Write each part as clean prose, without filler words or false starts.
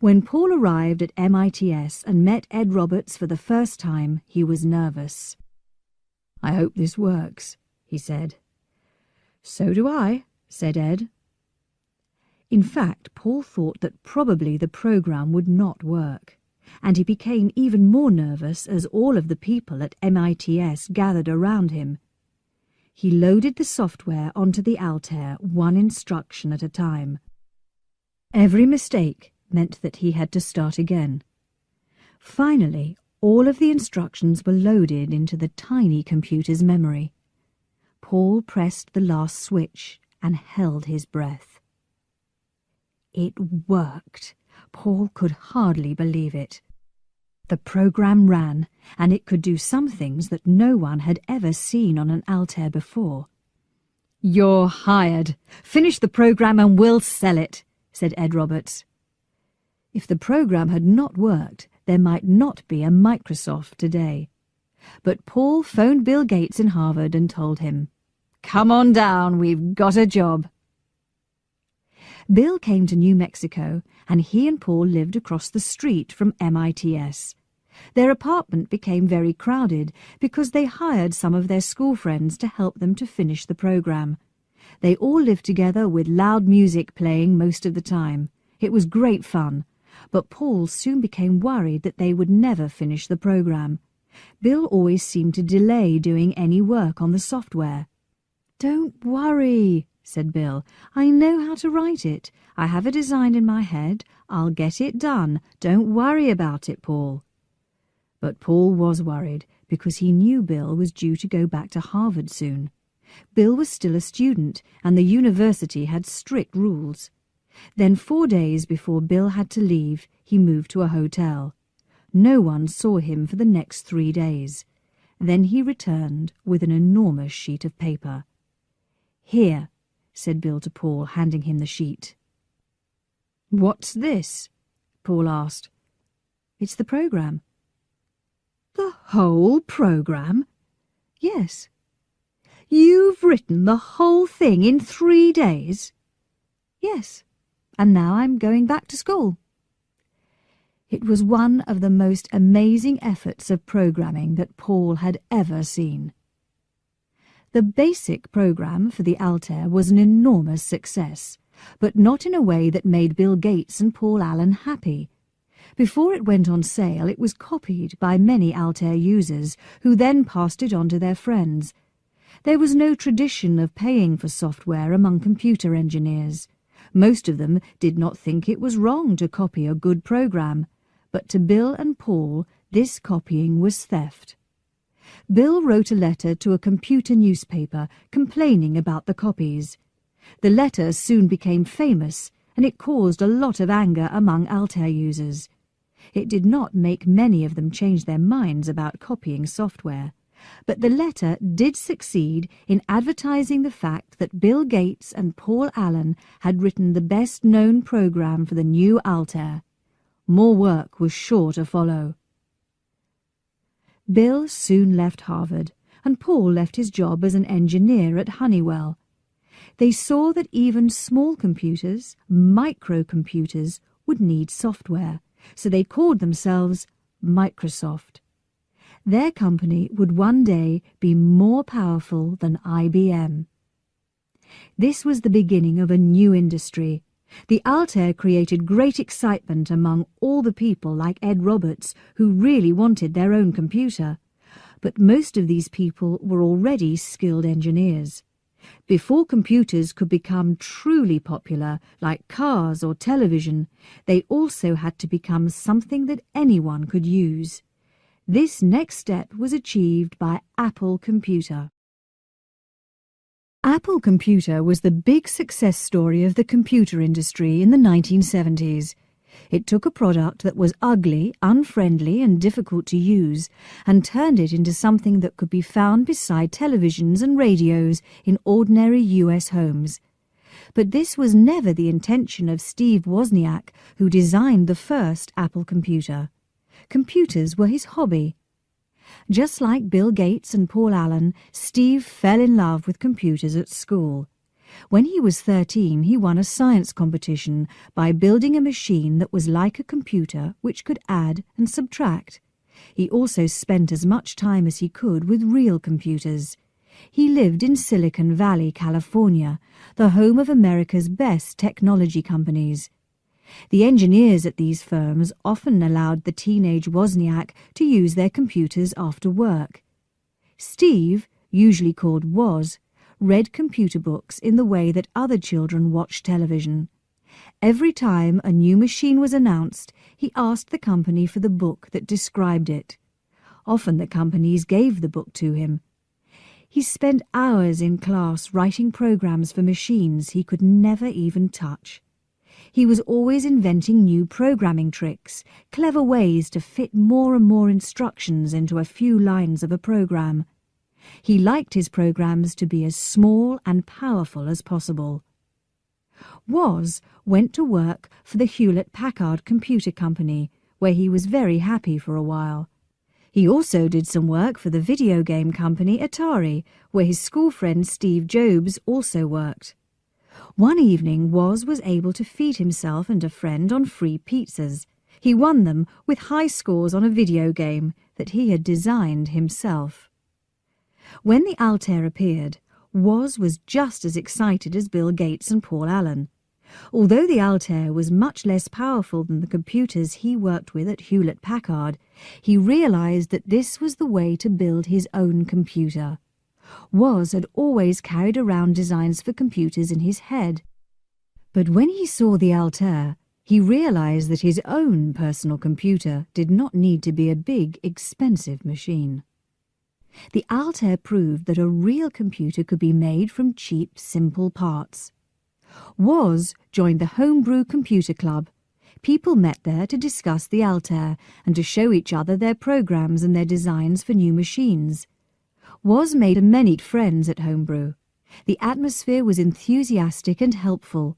When Paul arrived at MITS and met Ed Roberts for the first time, he was nervous. "I hope this works," he said. "So do I," said Ed. In fact, Paul thought that probably the program would not work, and he became even more nervous as all of the people at MITS gathered around him. He loaded the software onto the Altair, one instruction at a time. Every mistake meant that he had to start again. Finally, all of the instructions were loaded into the tiny computer's memory. Paul pressed the last switch and held his breath. It worked. Paul could hardly believe it. The program ran, and it could do some things that no one had ever seen on an Altair before. "You're hired. Finish the program and we'll sell it," said Ed Roberts. If the program had not worked, there might not be a Microsoft today. But Paul phoned Bill Gates in Harvard and told him, "Come on down, we've got a job." Bill came to New Mexico, and he and Paul lived across the street from MITS. Their apartment became very crowded because they hired some of their school friends to help them to finish the program. They all lived together with loud music playing most of the time. It was great fun. But Paul soon became worried that they would never finish the program. Bill always seemed to delay doing any work on the software. "Don't worry," said Bill. "I know how to write it. I have a design in my head. I'll get it done. Don't worry about it, Paul." But Paul was worried because he knew Bill was due to go back to Harvard soon. Bill was still a student, and the university had strict rules. Then 4 days before Bill had to leave, he moved to a hotel. No one saw him for the next 3 days. Then he returned with an enormous sheet of paper. "Here," said Bill to Paul, handing him the sheet. "What's this?" Paul asked. "It's the program." "The whole program?" "Yes." "You've written the whole thing in 3 days?" "Yes. And now I'm going back to school." It was one of the most amazing efforts of programming that Paul had ever seen. The basic program for the Altair was an enormous success, but not in a way that made Bill Gates and Paul Allen happy. Before it went on sale, it was copied by many Altair users, who then passed it on to their friends. There was no tradition of paying for software among computer engineers. Most of them did not think it was wrong to copy a good program, but to Bill and Paul, this copying was theft. Bill wrote a letter to a computer newspaper complaining about the copies. The letter soon became famous, and it caused a lot of anger among Altair users. It did not make many of them change their minds about copying software, but the letter did succeed in advertising the fact that Bill Gates and Paul Allen had written the best-known program for the new Altair. More work was sure to follow. Bill soon left Harvard, and Paul left his job as an engineer at Honeywell. They saw that even small computers, microcomputers, would need software, so they called themselves Microsoft. Their company would one day be more powerful than IBM. This was the beginning of a new industry. The Altair created great excitement among all the people like Ed Roberts, who really wanted their own computer. But most of these people were already skilled engineers. Before computers could become truly popular, like cars or television, they also had to become something that anyone could use. This next step was achieved by Apple Computer. Apple Computer was the big success story of the computer industry in the 1970s. It took a product that was ugly, unfriendly, and difficult to use, and turned it into something that could be found beside televisions and radios in ordinary US homes. But this was never the intention of Steve Wozniak, who designed the first Apple computer. Computers were his hobby. Just like Bill Gates and Paul Allen, Steve fell in love with computers at school. When he was 13, he won a science competition by building a machine that was like a computer which could add and subtract. He also spent as much time as he could with real computers. He lived in Silicon Valley, California, the home of America's best technology companies. The engineers at these firms often allowed the teenage Wozniak to use their computers after work. Steve, usually called Woz, read computer books in the way that other children watch television. Every time a new machine was announced, he asked the company for the book that described it. Often the companies gave the book to him. He spent hours in class writing programs for machines he could never even touch. He was always inventing new programming tricks, clever ways to fit more and more instructions into a few lines of a program. He liked his programs to be as small and powerful as possible. Woz went to work for the Hewlett-Packard Computer Company, where he was very happy for a while. He also did some work for the video game company Atari, where his school friend Steve Jobs also worked. One evening, Woz was able to feed himself and a friend on free pizzas. He won them with high scores on a video game that he had designed himself. When the Altair appeared, Woz was just as excited as Bill Gates and Paul Allen. Although the Altair was much less powerful than the computers he worked with at Hewlett-Packard, he realized that this was the way to build his own computer. Woz had always carried around designs for computers in his head. But when he saw the Altair, he realized that his own personal computer did not need to be a big, expensive machine. The Altair proved that a real computer could be made from cheap, simple parts. Woz joined the Homebrew Computer Club. People met there to discuss the Altair and to show each other their programs and their designs for new machines. Woz made many friends at Homebrew. The atmosphere was enthusiastic and helpful.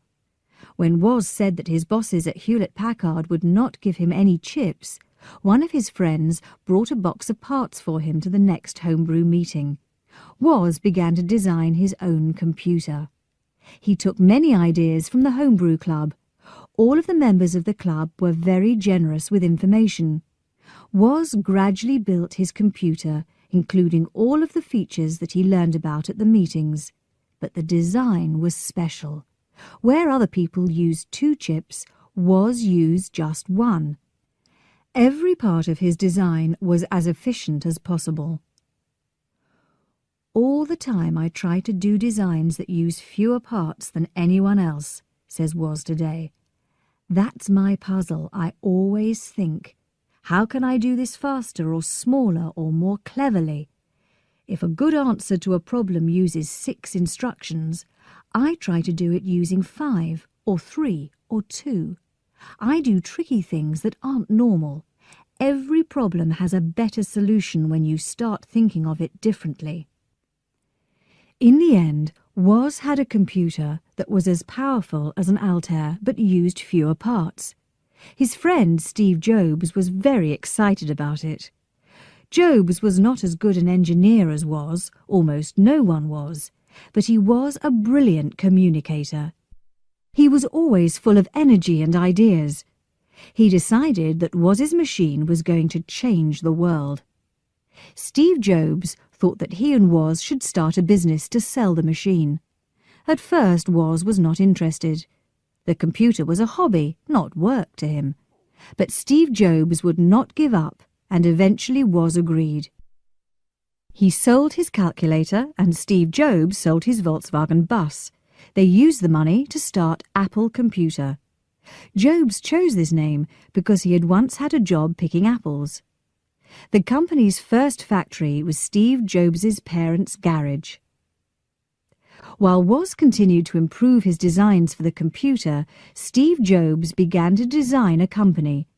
When Woz said that his bosses at Hewlett-Packard would not give him any chips, one of his friends brought a box of parts for him to the next Homebrew meeting. Woz began to design his own computer. He took many ideas from the Homebrew Club. All of the members of the club were very generous with information. Woz gradually built his computer, including all of the features that he learned about at the meetings. But the design was special. Where other people used 2 chips, Woz used just 1. Every part of his design was as efficient as possible. All the time I try to do designs that use fewer parts than anyone else, says Woz today. That's my puzzle. I always think, how can I do this faster or smaller or more cleverly? If a good answer to a problem uses 6 instructions, I try to do it using 5 or 3 or 2. I do tricky things that aren't normal. Every problem has a better solution when you start thinking of it differently. In the end, Woz had a computer that was as powerful as an Altair but used fewer parts. His friend Steve Jobs was very excited about it. Jobs was not as good an engineer as Woz, almost no one was, but he was a brilliant communicator. He was always full of energy and ideas. He decided that Woz's machine was going to change the world. Steve Jobs thought that he and Woz should start a business to sell the machine. At first, Woz was not interested. The computer was a hobby, not work to him. But Steve Jobs would not give up, and eventually Woz agreed. He sold his calculator, and Steve Jobs sold his Volkswagen bus. They used the money to start Apple Computer. Jobs chose this name because he had once had a job picking apples. The company's first factory was Steve Jobs's parents' garage. While Woz continued to improve his designs for the computer, Steve Jobs began to design a company.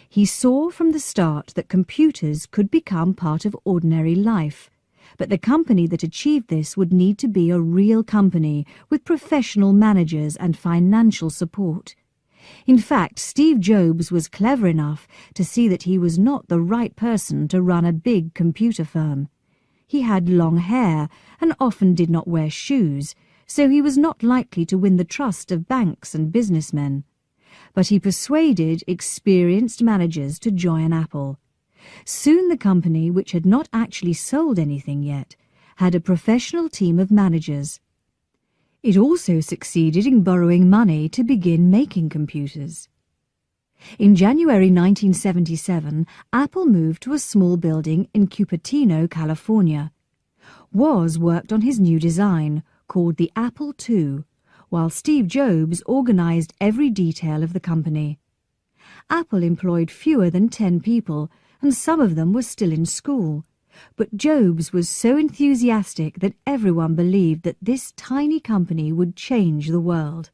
He saw from the start that computers could become part of ordinary life, but the company that achieved this would need to be a real company with professional managers and financial support. In fact, Steve Jobs was clever enough to see that he was not the right person to run a big computer firm. He had long hair and often did not wear shoes, so he was not likely to win the trust of banks and businessmen. But he persuaded experienced managers to join Apple. Soon the company, which had not actually sold anything yet, had a professional team of managers. It also succeeded in borrowing money to begin making computers. In January 1977, Apple moved to a small building in Cupertino, California. Woz worked on his new design, called the Apple II, while Steve Jobs organized every detail of the company. Apple employed fewer than 10 people, and some of them were still in school. But Jobs was so enthusiastic that everyone believed that this tiny company would change the world.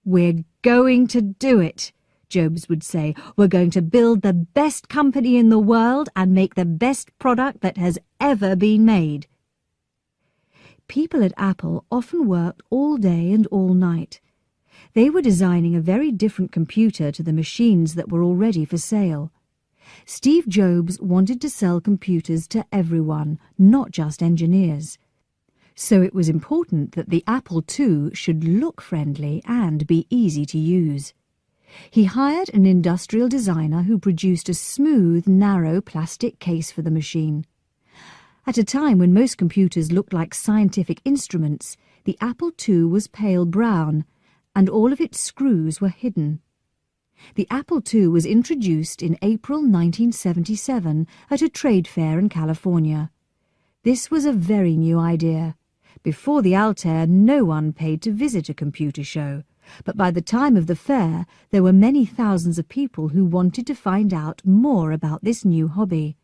"We're going to do it," Jobs would say. "We're going to build the best company in the world and make the best product that has ever been made." People at Apple often worked all day and all night. They were designing a very different computer to the machines that were already for sale. Steve Jobs wanted to sell computers to everyone, not just engineers. So it was important that the Apple II should look friendly and be easy to use. He hired an industrial designer who produced a smooth, narrow plastic case for the machine. At a time when most computers looked like scientific instruments, the Apple II was pale brown, and all of its screws were hidden. The Apple II was introduced in April 1977 at a trade fair in California. This was a very new idea. Before the Altair, no one paid to visit a computer show, but by the time of the fair, there were many thousands of people who wanted to find out more about this new hobby.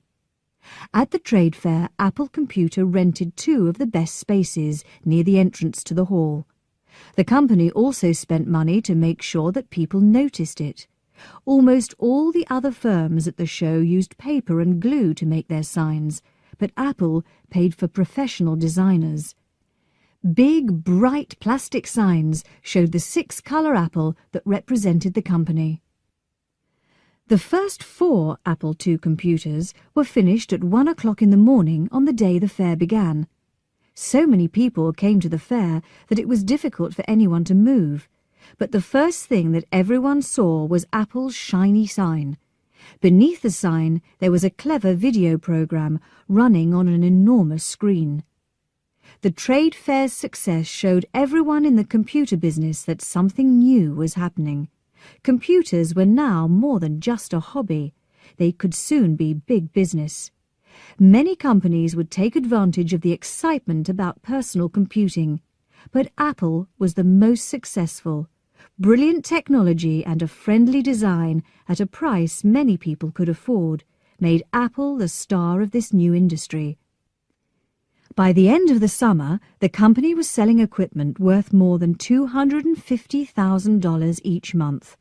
At the trade fair, Apple Computer rented 2 of the best spaces near the entrance to the hall. The company also spent money to make sure that people noticed it. Almost all the other firms at the show used paper and glue to make their signs, but Apple paid for professional designers. Big, bright plastic signs showed the 6-color apple that represented the company. The first 4 Apple II computers were finished at 1 o'clock in the morning on the day the fair began. So many people came to the fair that it was difficult for anyone to move. But the first thing that everyone saw was Apple's shiny sign. Beneath the sign there was a clever video program running on an enormous screen. The trade fair's success showed everyone in the computer business that something new was happening. Computers were now more than just a hobby. They could soon be big business. Many companies would take advantage of the excitement about personal computing, but Apple was the most successful. Brilliant technology and a friendly design at a price many people could afford made Apple the star of this new industry. By the end of the summer, the company was selling equipment worth more than $250,000 each month.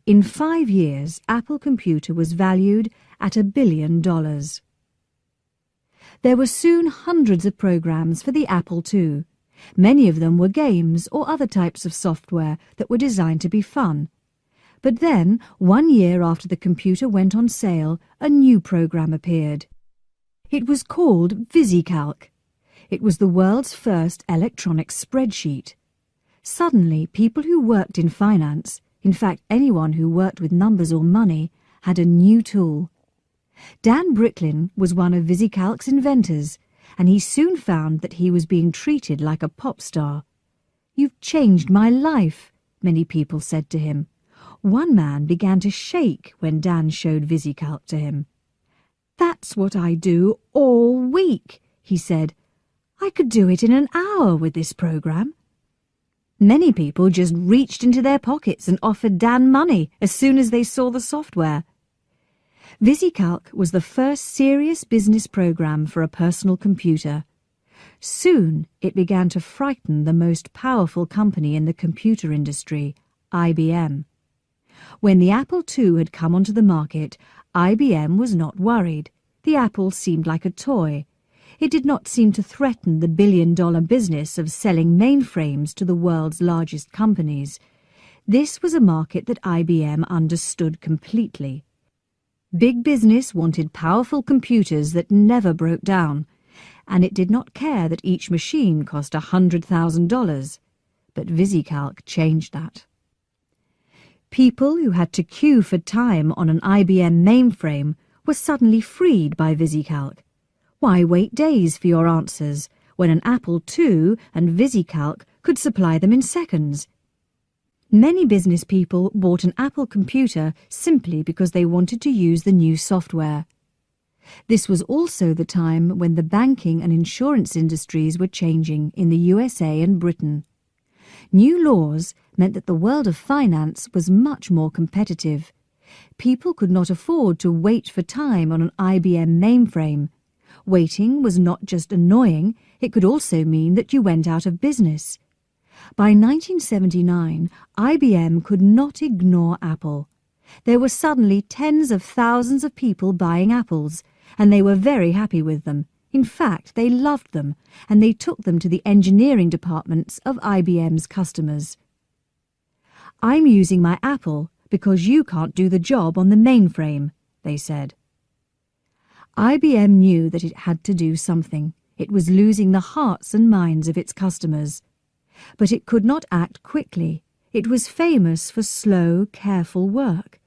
In 5 years, Apple Computer was valued at $1 billion. There were soon hundreds of programs for the Apple II. Many of them were games or other types of software that were designed to be fun. But then, 1 year after the computer went on sale, a new program appeared. It was called VisiCalc. It was the world's first electronic spreadsheet. Suddenly, people who worked in finance, in fact anyone who worked with numbers or money, had a new tool. Dan Bricklin was one of VisiCalc's inventors, and he soon found that he was being treated like a pop star. "You've changed my life," many people said to him. One man began to shake when Dan showed VisiCalc to him. "That's what I do all week," he said. "I could do it in an hour with this program." Many people just reached into their pockets and offered Dan money as soon as they saw the software. VisiCalc was the first serious business program for a personal computer. Soon it began to frighten the most powerful company in the computer industry, IBM. When the Apple II had come onto the market, IBM was not worried. The Apple seemed like a toy. It did not seem to threaten the billion-dollar business of selling mainframes to the world's largest companies. This was a market that IBM understood completely. Big business wanted powerful computers that never broke down, and it did not care that each machine cost $100,000, but VisiCalc changed that. People who had to queue for time on an IBM mainframe were suddenly freed by VisiCalc. Why wait days for your answers when an Apple II and VisiCalc could supply them in seconds? Many business people bought an Apple computer simply because they wanted to use the new software. This was also the time when the banking and insurance industries were changing in the USA and Britain. New laws meant that the world of finance was much more competitive. People could not afford to wait for time on an IBM mainframe. Waiting was not just annoying, it could also mean that you went out of business. By 1979, IBM could not ignore Apple. There were suddenly tens of thousands of people buying Apples, and they were very happy with them. In fact, they loved them, and they took them to the engineering departments of IBM's customers. "I'm using my Apple because you can't do the job on the mainframe," they said. IBM knew that it had to do something. It was losing the hearts and minds of its customers. But it could not act quickly. It was famous for slow, careful work.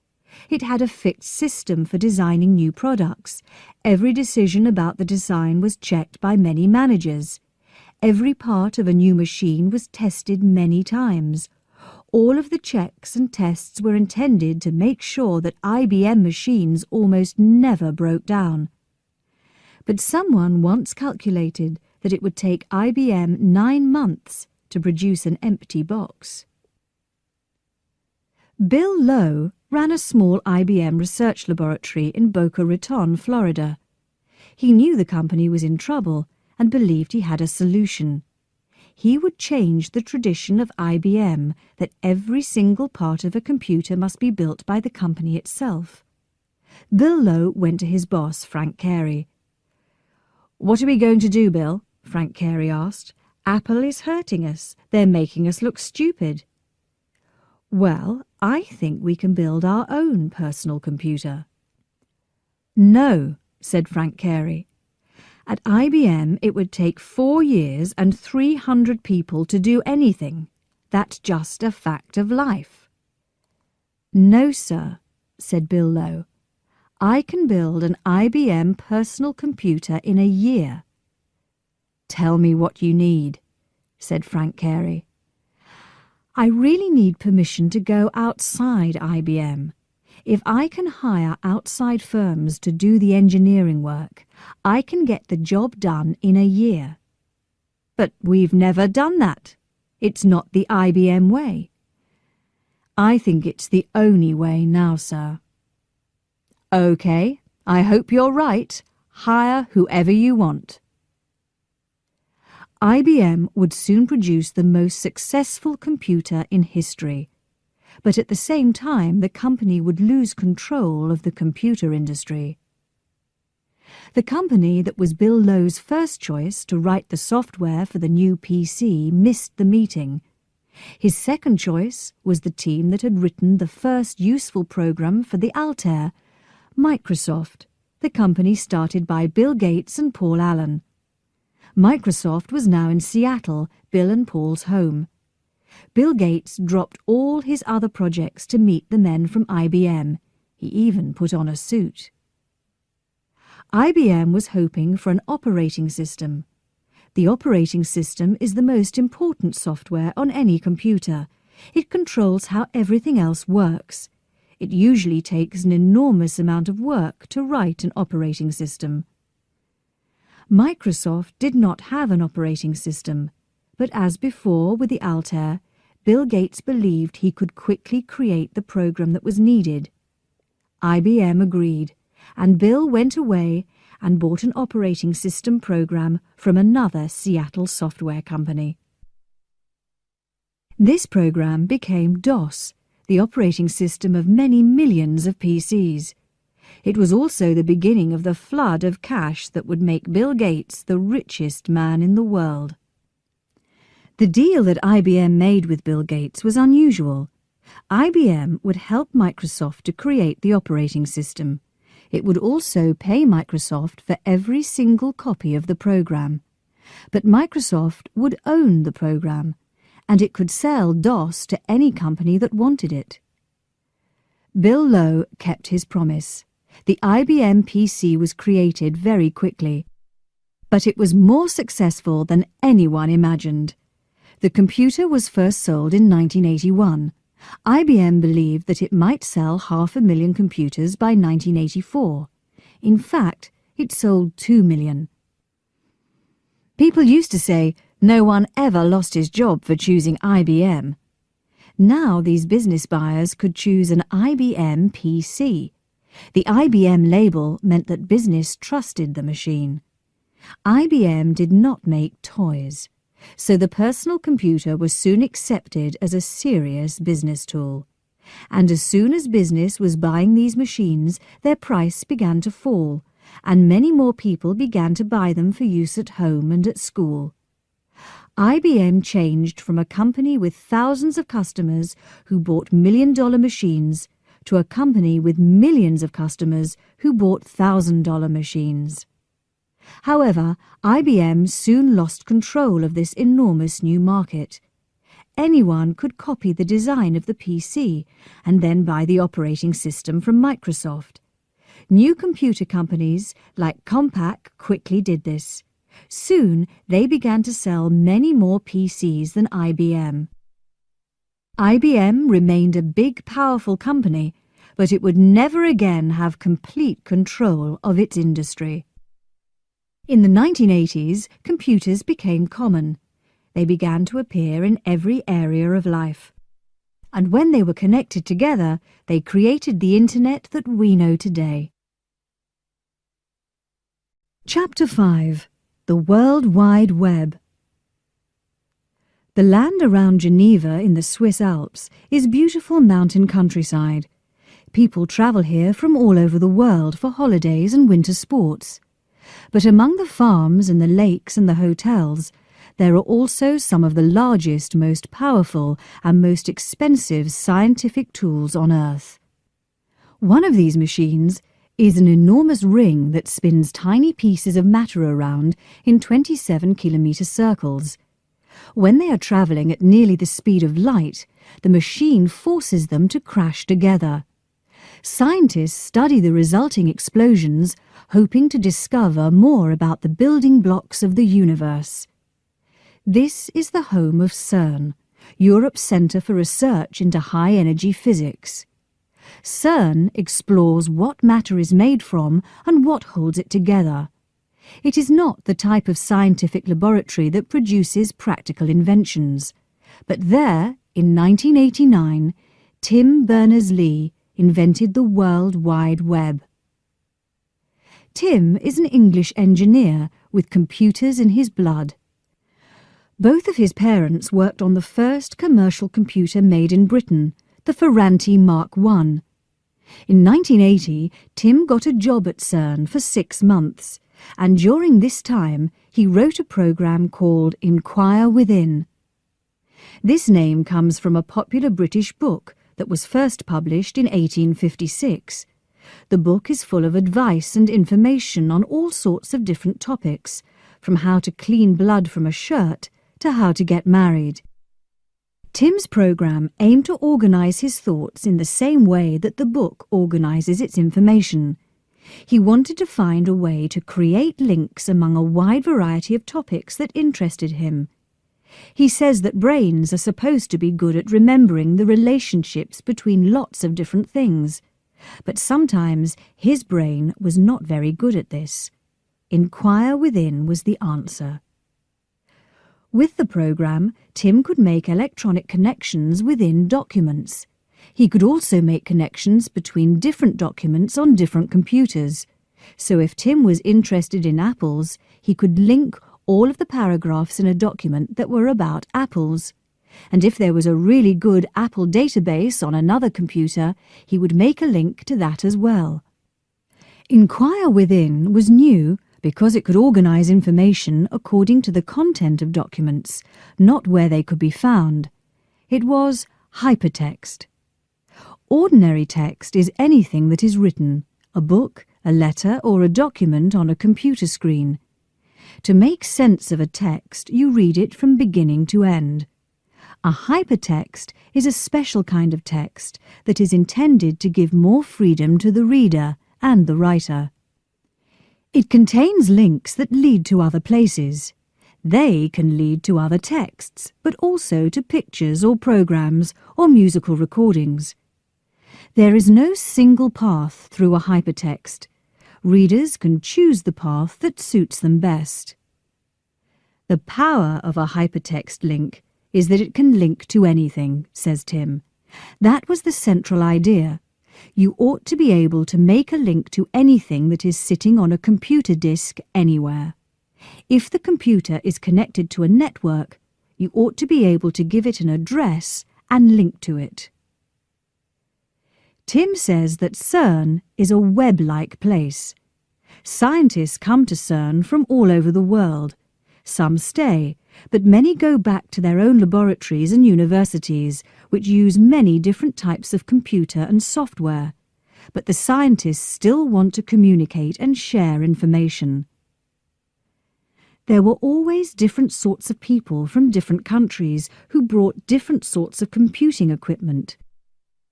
It had a fixed system for designing new products. Every decision about the design was checked by many managers. Every part of a new machine was tested many times. All of the checks and tests were intended to make sure that IBM machines almost never broke down. But someone once calculated that it would take IBM 9 months to produce an empty box. Bill Lowe ran a small IBM research laboratory in Boca Raton, Florida. He knew the company was in trouble and believed he had a solution. He would change the tradition of IBM that every single part of a computer must be built by the company itself. Bill Lowe went to his boss, Frank Carey. "What are we going to do, Bill?" Frank Carey asked. "Apple is hurting us. They're making us look stupid." "Well, I think we can build our own personal computer." "No," said Frank Carey. "At IBM it would take 4 years and 300 people to do anything. That's just a fact of life." "No, sir," said Bill Lowe. "I can build an IBM personal computer in a year." "Tell me what you need," said Frank Carey. "I really need permission to go outside IBM. If I can hire outside firms to do the engineering work, I can get the job done in a year." "But we've never done that. It's not the IBM way." "I think it's the only way now, sir." "Okay, I hope you're right. Hire whoever you want." IBM would soon produce the most successful computer in history. But at the same time, the company would lose control of the computer industry. The company that was Bill Lowe's first choice to write the software for the new PC missed the meeting. His second choice was the team that had written the first useful program for the Altair, Microsoft, the company started by Bill Gates and Paul Allen. Microsoft was now in Seattle, Bill and Paul's home. Bill Gates dropped all his other projects to meet the men from IBM. He even put on a suit. IBM was hoping for an operating system. The operating system is the most important software on any computer. It controls how everything else works. It usually takes an enormous amount of work to write an operating system. Microsoft did not have an operating system, but as before with the Altair, Bill Gates believed he could quickly create the program that was needed. IBM agreed, and Bill went away and bought an operating system program from another Seattle software company. This program became DOS, the operating system of many millions of PCs. It was also the beginning of the flood of cash that would make Bill Gates the richest man in the world. The deal that IBM made with Bill Gates was unusual. IBM would help Microsoft to create the operating system. It would also pay Microsoft for every single copy of the program. But Microsoft would own the program, and it could sell DOS to any company that wanted it. Bill Lowe kept his promise. The IBM PC was created very quickly, but it was more successful than anyone imagined. The computer was first sold in 1981. IBM believed that it might sell 500,000 computers by 1984. In fact, it sold 2 million. People used to say, no one ever lost his job for choosing IBM. Now these business buyers could choose an IBM PC. The IBM label meant that business trusted the machine. IBM did not make toys, so the personal computer was soon accepted as a serious business tool. And as soon as business was buying these machines, their price began to fall, and many more people began to buy them for use at home and at school. IBM changed from a company with thousands of customers who bought million-dollar machines to a company with millions of customers who bought $1,000 machines. However, IBM soon lost control of this enormous new market. Anyone could copy the design of the PC and then buy the operating system from Microsoft. New computer companies like Compaq quickly did this. Soon they began to sell many more PCs than IBM. IBM remained a big, powerful company, but it would never again have complete control of its industry. In the 1980s, computers became common. They began to appear in every area of life. And when they were connected together, they created the Internet that we know today. Chapter 5. The World Wide Web. The land around Geneva in the Swiss Alps is beautiful mountain countryside. People travel here from all over the world for holidays and winter sports. But among the farms and the lakes and the hotels, there are also some of the largest, most powerful and most expensive scientific tools on Earth. One of these machines is an enormous ring that spins tiny pieces of matter around in 27-kilometre circles. When they are travelling at nearly the speed of light, the machine forces them to crash together. Scientists study the resulting explosions, hoping to discover more about the building blocks of the universe. This is the home of CERN, Europe's Centre for Research into High-Energy Physics. CERN explores what matter is made from and what holds it together. It is not the type of scientific laboratory that produces practical inventions. But there, in 1989, Tim Berners-Lee invented the World Wide Web. Tim is an English engineer with computers in his blood. Both of his parents worked on the first commercial computer made in Britain, the Ferranti Mark I. In 1980, Tim got a job at CERN for 6 months, and during this time he wrote a program called Inquire Within. This name comes from a popular British book that was first published in 1856. The book is full of advice and information on all sorts of different topics, from how to clean blood from a shirt to how to get married. Tim's program aimed to organise his thoughts in the same way that the book organises its information. He wanted to find a way to create links among a wide variety of topics that interested him. He says that brains are supposed to be good at remembering the relationships between lots of different things, but sometimes his brain was not very good at this. Inquire Within was the answer. With the program, Tim could make electronic connections within documents. He could also make connections between different documents on different computers. So if Tim was interested in apples, he could link all of the paragraphs in a document that were about apples. And if there was a really good Apple database on another computer, he would make a link to that as well. Inquire Within was new because it could organise information according to the content of documents, not where they could be found. It was hypertext. Ordinary text is anything that is written, a book, a letter or a document on a computer screen. To make sense of a text, you read it from beginning to end. A hypertext is a special kind of text that is intended to give more freedom to the reader and the writer. It contains links that lead to other places. They can lead to other texts, but also to pictures or programs or musical recordings. There is no single path through a hypertext. Readers can choose the path that suits them best. The power of a hypertext link is that it can link to anything, says Tim. That was the central idea. You ought to be able to make a link to anything that is sitting on a computer disk anywhere. If the computer is connected to a network, you ought to be able to give it an address and link to it. Tim says that CERN is a web-like place. Scientists come to CERN from all over the world. Some stay, but many go back to their own laboratories and universities, which use many different types of computer and software. But the scientists still want to communicate and share information. There were always different sorts of people from different countries who brought different sorts of computing equipment.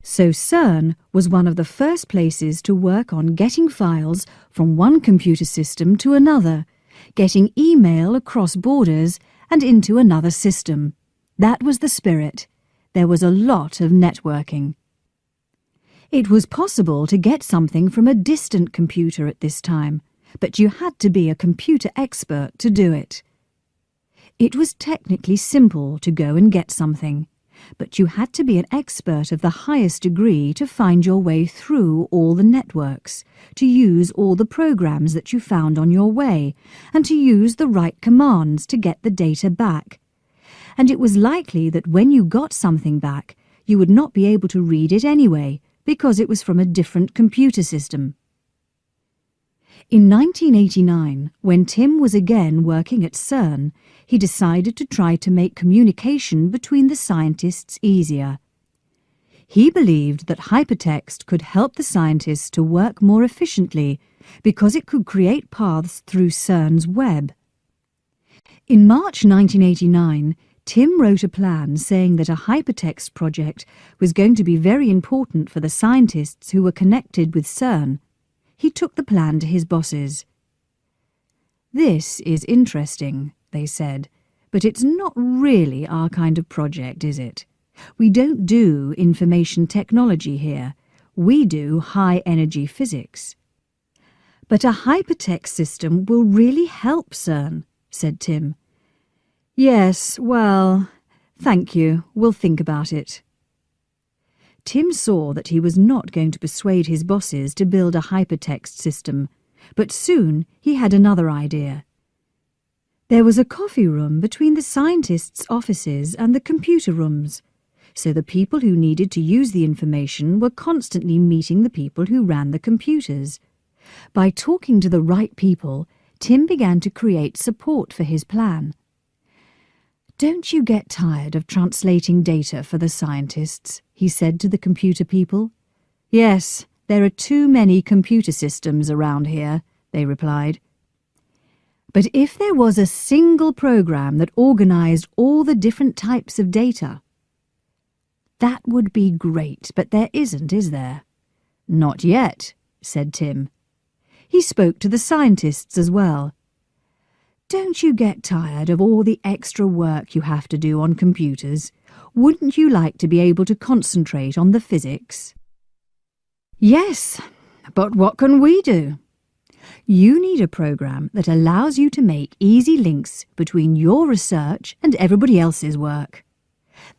So CERN was one of the first places to work on getting files from one computer system to another, getting email across borders and into another system. That was the spirit. There was a lot of networking. It was possible to get something from a distant computer at this time, but you had to be a computer expert to do it. It was technically simple to go and get something, but you had to be an expert of the highest degree to find your way through all the networks, to use all the programs that you found on your way, and to use the right commands to get the data back. And it was likely that when you got something back, you would not be able to read it anyway, because it was from a different computer system. In 1989, when Tim was again working at CERN, he decided to try to make communication between the scientists easier. He believed that hypertext could help the scientists to work more efficiently because it could create paths through CERN's web. In March 1989, Tim wrote a plan saying that a hypertext project was going to be very important for the scientists who were connected with CERN. He took the plan to his bosses. "This is interesting," they said, "but it's not really our kind of project, is it? We don't do information technology here. We do high-energy physics." "But a hypertext system will really help CERN," said Tim. "Yes, well, thank you. We'll think about it." Tim saw that he was not going to persuade his bosses to build a hypertext system, but soon he had another idea. There was a coffee room between the scientists' offices and the computer rooms, so the people who needed to use the information were constantly meeting the people who ran the computers. By talking to the right people, Tim began to create support for his plan. "Don't you get tired of translating data for the scientists?" he said to the computer people. "Yes, there are too many computer systems around here," they replied. "But if there was a single program that organized all the different types of data..." "That would be great, but there isn't, is there?" "Not yet," said Tim. He spoke to the scientists as well. "Don't you get tired of all the extra work you have to do on computers? Wouldn't you like to be able to concentrate on the physics?" "Yes, but what can we do?" "You need a program that allows you to make easy links between your research and everybody else's work."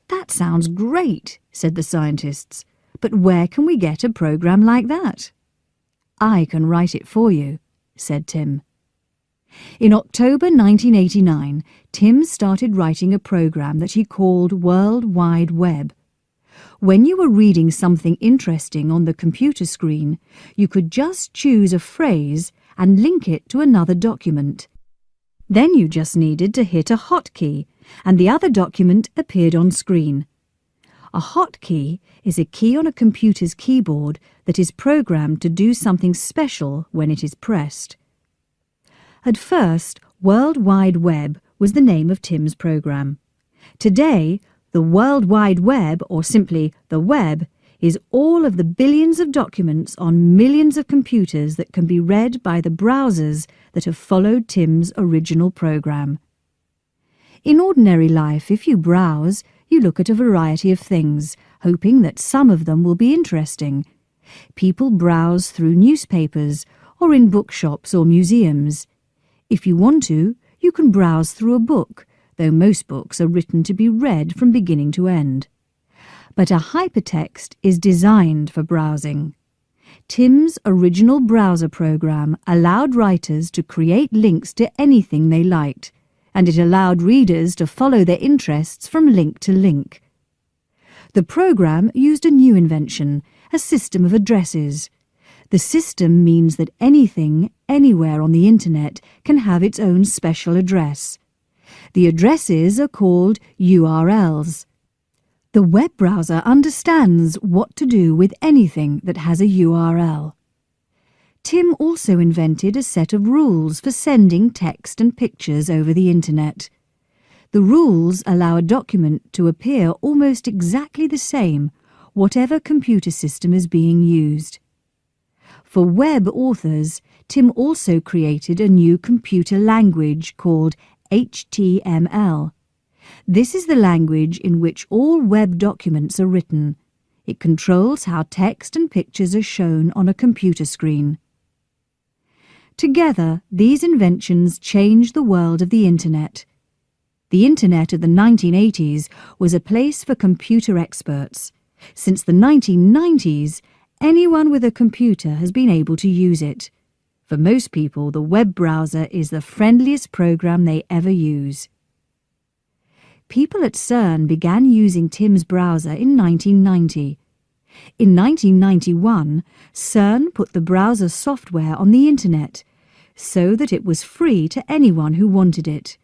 "That sounds great," said the scientists, "but where can we get a program like that?" "I can write it for you," said Tim. In October 1989, Tim started writing a program that he called World Wide Web. When you were reading something interesting on the computer screen, you could just choose a phrase and link it to another document. Then you just needed to hit a hotkey, and the other document appeared on screen. A hotkey is a key on a computer's keyboard that is programmed to do something special when it is pressed. At first, World Wide Web was the name of Tim's program. Today, the World Wide Web, or simply the web, is all of the billions of documents on millions of computers that can be read by the browsers that have followed Tim's original program. In ordinary life, if you browse, you look at a variety of things, hoping that some of them will be interesting. People browse through newspapers or in bookshops or museums. If you want to, you can browse through a book, though most books are written to be read from beginning to end. But a hypertext is designed for browsing. Tim's original browser program allowed writers to create links to anything they liked, and it allowed readers to follow their interests from link to link. The program used a new invention, a system of addresses. The system means that anything, anywhere on the internet can have its own special address. The addresses are called URLs. The web browser understands what to do with anything that has a URL. Tim also invented a set of rules for sending text and pictures over the internet. The rules allow a document to appear almost exactly the same, whatever computer system is being used. For web authors, Tim also created a new computer language called HTML. This is the language in which all web documents are written. It controls how text and pictures are shown on a computer screen. Together, these inventions changed the world of the Internet. The Internet of the 1980s was a place for computer experts. Since the 1990s, anyone with a computer has been able to use it. For most people, the web browser is the friendliest program they ever use. People at CERN began using Tim's browser in 1990. In 1991, CERN put the browser software on the Internet so that it was free to anyone who wanted it.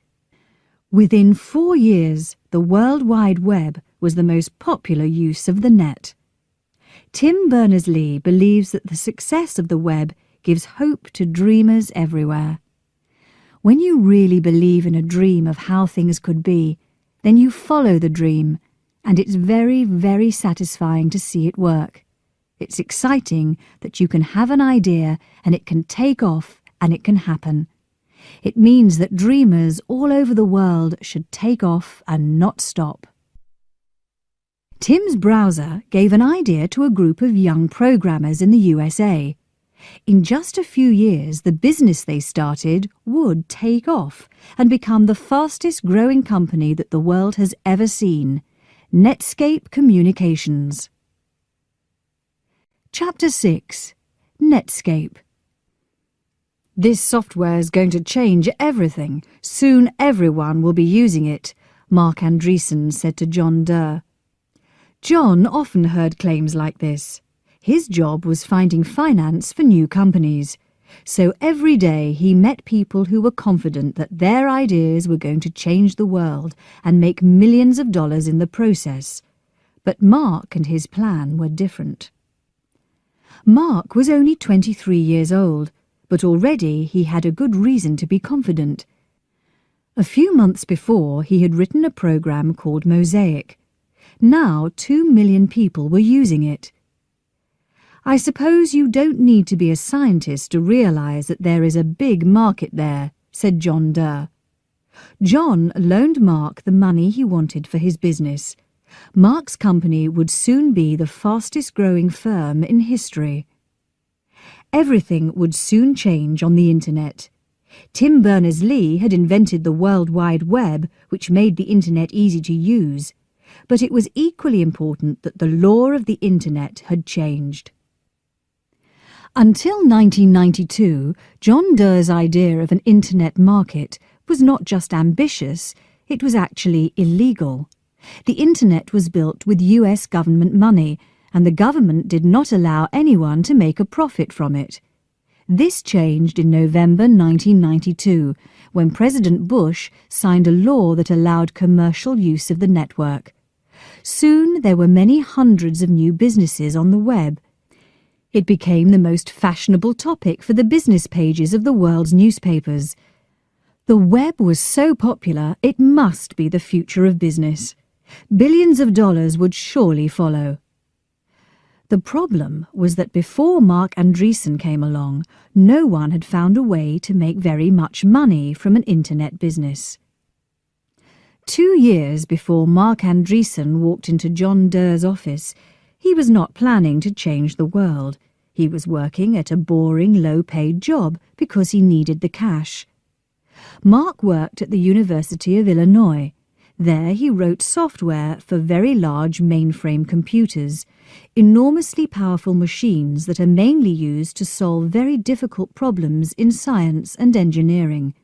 Within 4 years, the World Wide Web was the most popular use of the net. Tim Berners-Lee believes that the success of the web gives hope to dreamers everywhere. When you really believe in a dream of how things could be, then you follow the dream, and it's very, very satisfying to see it work. It's exciting that you can have an idea and it can take off and it can happen. It means that dreamers all over the world should take off and not stop. Tim's browser gave an idea to a group of young programmers in the USA. In just a few years, the business they started would take off and become the fastest growing company that the world has ever seen, Netscape Communications. Chapter 6. Netscape. This software is going to change everything. Soon everyone will be using it, Mark Andreessen said to John Durr. John often heard claims like this. His job was finding finance for new companies, so every day he met people who were confident that their ideas were going to change the world and make millions of dollars in the process. But Mark and his plan were different. Mark was only 23 years old, but already he had a good reason to be confident. A few months before, he had written a program called Mosaic. Now 2 million people were using it. I suppose you don't need to be a scientist to realize that there is a big market there, said John Durr. John loaned Mark the money he wanted for his business. Mark's company would soon be the fastest growing firm in history. Everything would soon change on the Internet. Tim Berners-Lee had invented the World Wide Web, which made the Internet easy to use. But it was equally important that the law of the Internet had changed. Until 1992, John Durr's idea of an Internet market was not just ambitious, it was actually illegal. The Internet was built with US government money, and the government did not allow anyone to make a profit from it. This changed in November 1992, when President Bush signed a law that allowed commercial use of the network. Soon there were many hundreds of new businesses on the web. It became the most fashionable topic for the business pages of the world's newspapers. The web was so popular, it must be the future of business. Billions of dollars would surely follow. The problem was that before Mark Andreessen came along, no one had found a way to make very much money from an internet business. 2 years before Mark Andreessen walked into John Doerr's office, he was not planning to change the world. He was working at a boring, low-paid job because he needed the cash. Mark worked at the University of Illinois. There he wrote software for very large mainframe computers, enormously powerful machines that are mainly used to solve very difficult problems in science and engineering.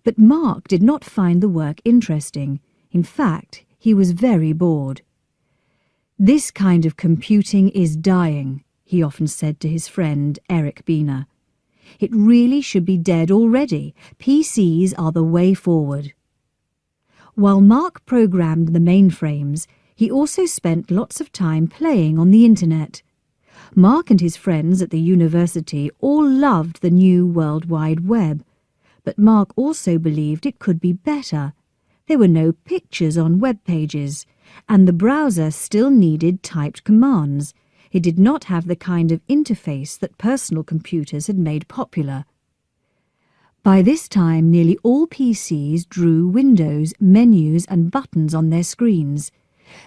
But Mark did not find the work interesting. In fact, he was very bored. "This kind of computing is dying," he often said to his friend Eric Beener. "It really should be dead already. PCs are the way forward." While Mark programmed the mainframes, he also spent lots of time playing on the internet. Mark and his friends at the university all loved the new World Wide Web, but Mark also believed it could be better. There were no pictures on web pages, and the browser still needed typed commands. It did not have the kind of interface that personal computers had made popular. By this time, nearly all PCs drew windows, menus, and buttons on their screens.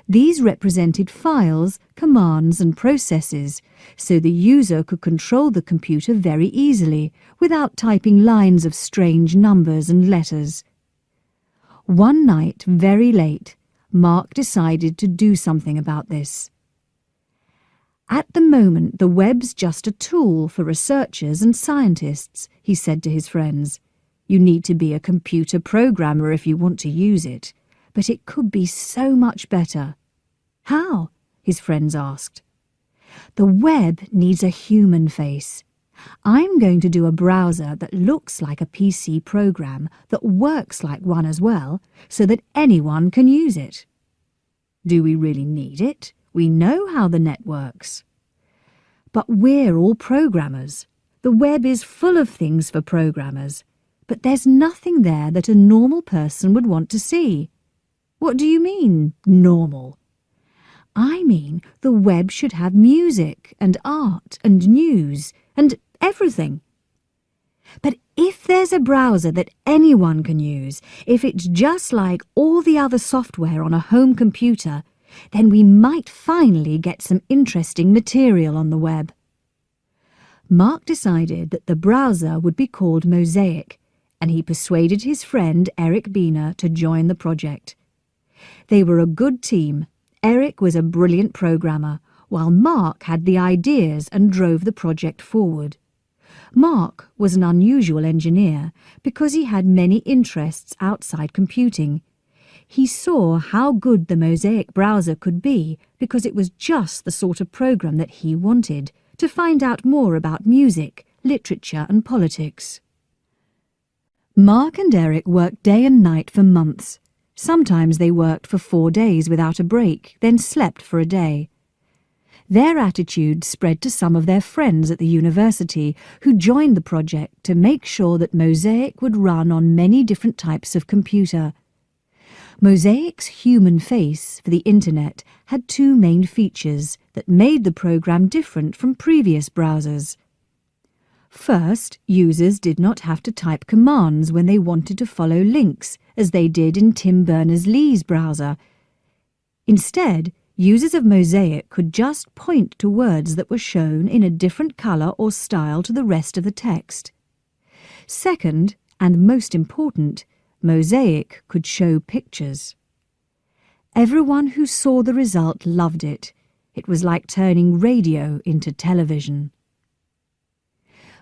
These represented files, commands, and processes, so the user could control the computer very easily, without typing lines of strange numbers and letters. One night, very late, Mark decided to do something about this. "At the moment, the web's just a tool for researchers and scientists," he said to his friends. "You need to be a computer programmer if you want to use it, but it could be so much better." "How?" his friends asked. "The web needs a human face. I'm going to do a browser that looks like a PC program, that works like one as well, so that anyone can use it." "Do we really need it? We know how the net works." "But we're all programmers. The web is full of things for programmers, but there's nothing there that a normal person would want to see." "What do you mean, normal?" "I mean the web should have music and art and news and everything." "But if there's a browser that anyone can use, if it's just like all the other software on a home computer, then we might finally get some interesting material on the web." Mark decided that the browser would be called Mosaic, and he persuaded his friend Eric Beener to join the project. They were a good team. Eric was a brilliant programmer, while Mark had the ideas and drove the project forward. Mark was an unusual engineer because he had many interests outside computing. He saw how good the Mosaic browser could be because it was just the sort of program that he wanted, to find out more about music, literature and politics. Mark and Eric worked day and night for months. Sometimes they worked for 4 days without a break, then slept for a day. Their attitude spread to some of their friends at the university who joined the project to make sure that Mosaic would run on many different types of computer. Mosaic's human face for the internet had 2 main features that made the program different from previous browsers. First, users did not have to type commands when they wanted to follow links, as they did in Tim Berners-Lee's browser. Instead, users of Mosaic could just point to words that were shown in a different color or style to the rest of the text. Second, and most important, Mosaic could show pictures. Everyone who saw the result loved it. It was like turning radio into television.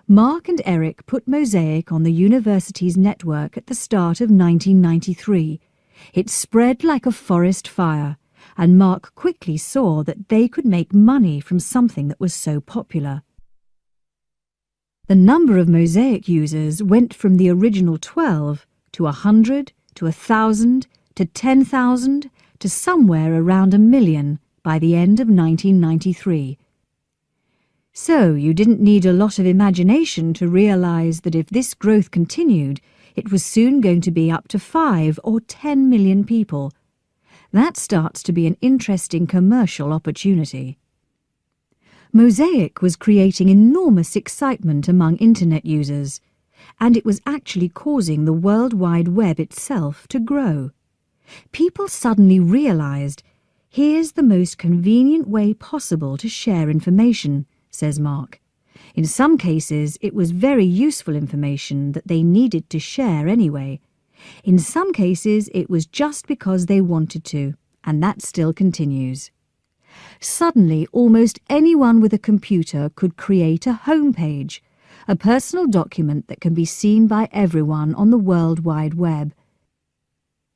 Mark and Eric put Mosaic on the university's network at the start of 1993. It spread like a forest fire, and Mark quickly saw that they could make money from something that was so popular. The number of Mosaic users went from the original 12 to 100 to 1,000 to 10,000 to somewhere around 1 million by the end of 1993. So you didn't need a lot of imagination to realize that if this growth continued, it was soon going to be up to 5 or 10 million people. That starts to be an interesting commercial opportunity. Mosaic was creating enormous excitement among internet users, and it was actually causing the World Wide Web itself to grow. People suddenly realized, here's the most convenient way possible to share information, says Mark. In some cases, it was very useful information that they needed to share anyway. In some cases, it was just because they wanted to, and that still continues. Suddenly, almost anyone with a computer could create a homepage, a personal document that can be seen by everyone on the World Wide Web.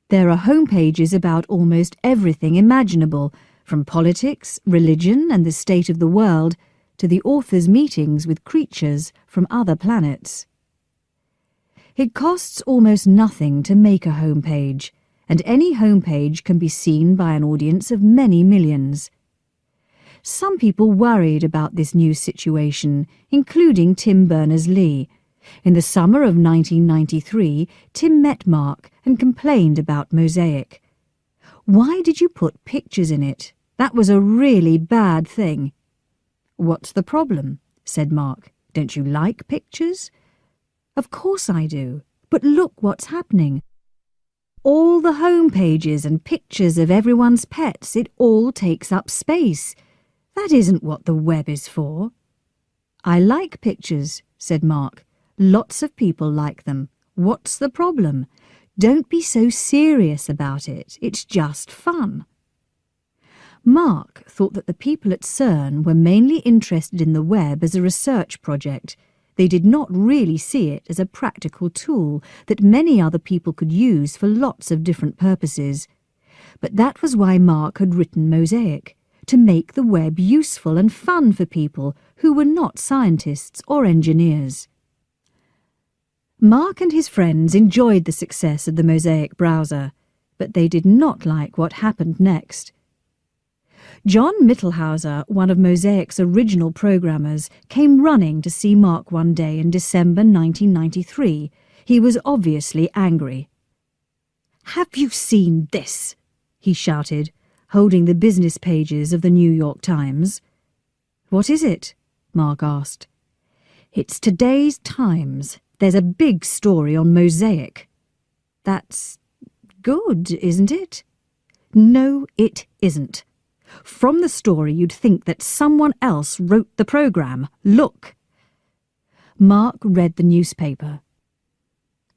There are homepages about almost everything imaginable, from politics, religion, and the state of the world, to the author's meetings with creatures from other planets. It costs almost nothing to make a homepage, and any homepage can be seen by an audience of many millions. Some people worried about this new situation, including Tim Berners-Lee. In the summer of 1993, Tim met Mark and complained about Mosaic. "Why did you put pictures in it? That was a really bad thing." "What's the problem?" said Mark. "Don't you like pictures?" "Of course I do, but look what's happening. All the home pages and pictures of everyone's pets, it all takes up space. That isn't what the web is for." "I like pictures," said Mark. "Lots of people like them. What's the problem? Don't be so serious about it. It's just fun." Mark thought that the people at CERN were mainly interested in the web as a research project. They did not really see it as a practical tool that many other people could use for lots of different purposes. But that was why Mark had written Mosaic, to make the web useful and fun for people who were not scientists or engineers. Mark and his friends enjoyed the success of the Mosaic browser, but they did not like what happened next. John Mittelhauser, one of Mosaic's original programmers, came running to see Mark one day in December 1993. He was obviously angry. "Have you seen this?" he shouted, holding the business pages of the New York Times. "What is it?" Mark asked. "It's today's Times. There's a big story on Mosaic." "That's good, isn't it?" "No, it isn't. From the story you'd think that someone else wrote the program. Look." Mark read the newspaper.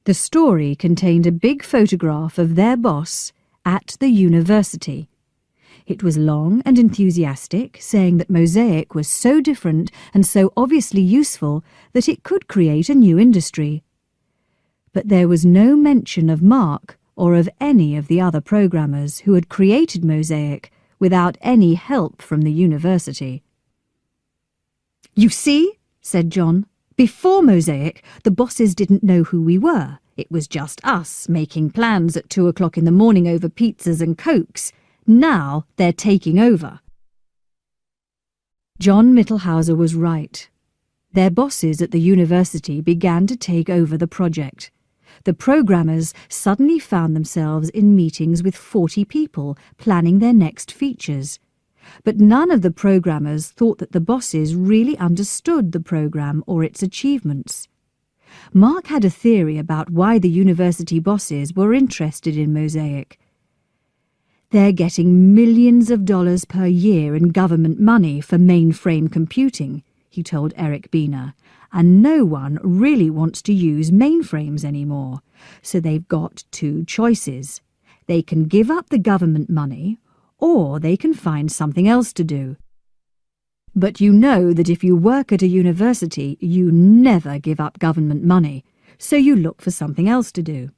The story contained a big photograph of their boss at the university. It was long and enthusiastic, saying that Mosaic was so different and so obviously useful that it could create a new industry. But there was no mention of Mark or of any of the other programmers who had created Mosaic without any help from the university. "You see," said John, "before Mosaic, the bosses didn't know who we were. It was just us making plans at 2 o'clock in the morning over pizzas and cokes. Now they're taking over." John Mittelhauser was right. Their bosses at the university began to take over the project. The programmers suddenly found themselves in meetings with 40 people planning their next features. But none of the programmers thought that the bosses really understood the program or its achievements. Mark had a theory about why the university bosses were interested in Mosaic. "They're getting millions of dollars per year in government money for mainframe computing," he told Eric Biener, "and no one really wants to use mainframes anymore. So they've got two choices. They can give up the government money, or they can find something else to do. But you know that if you work at a university, you never give up government money, so you look for something else to do.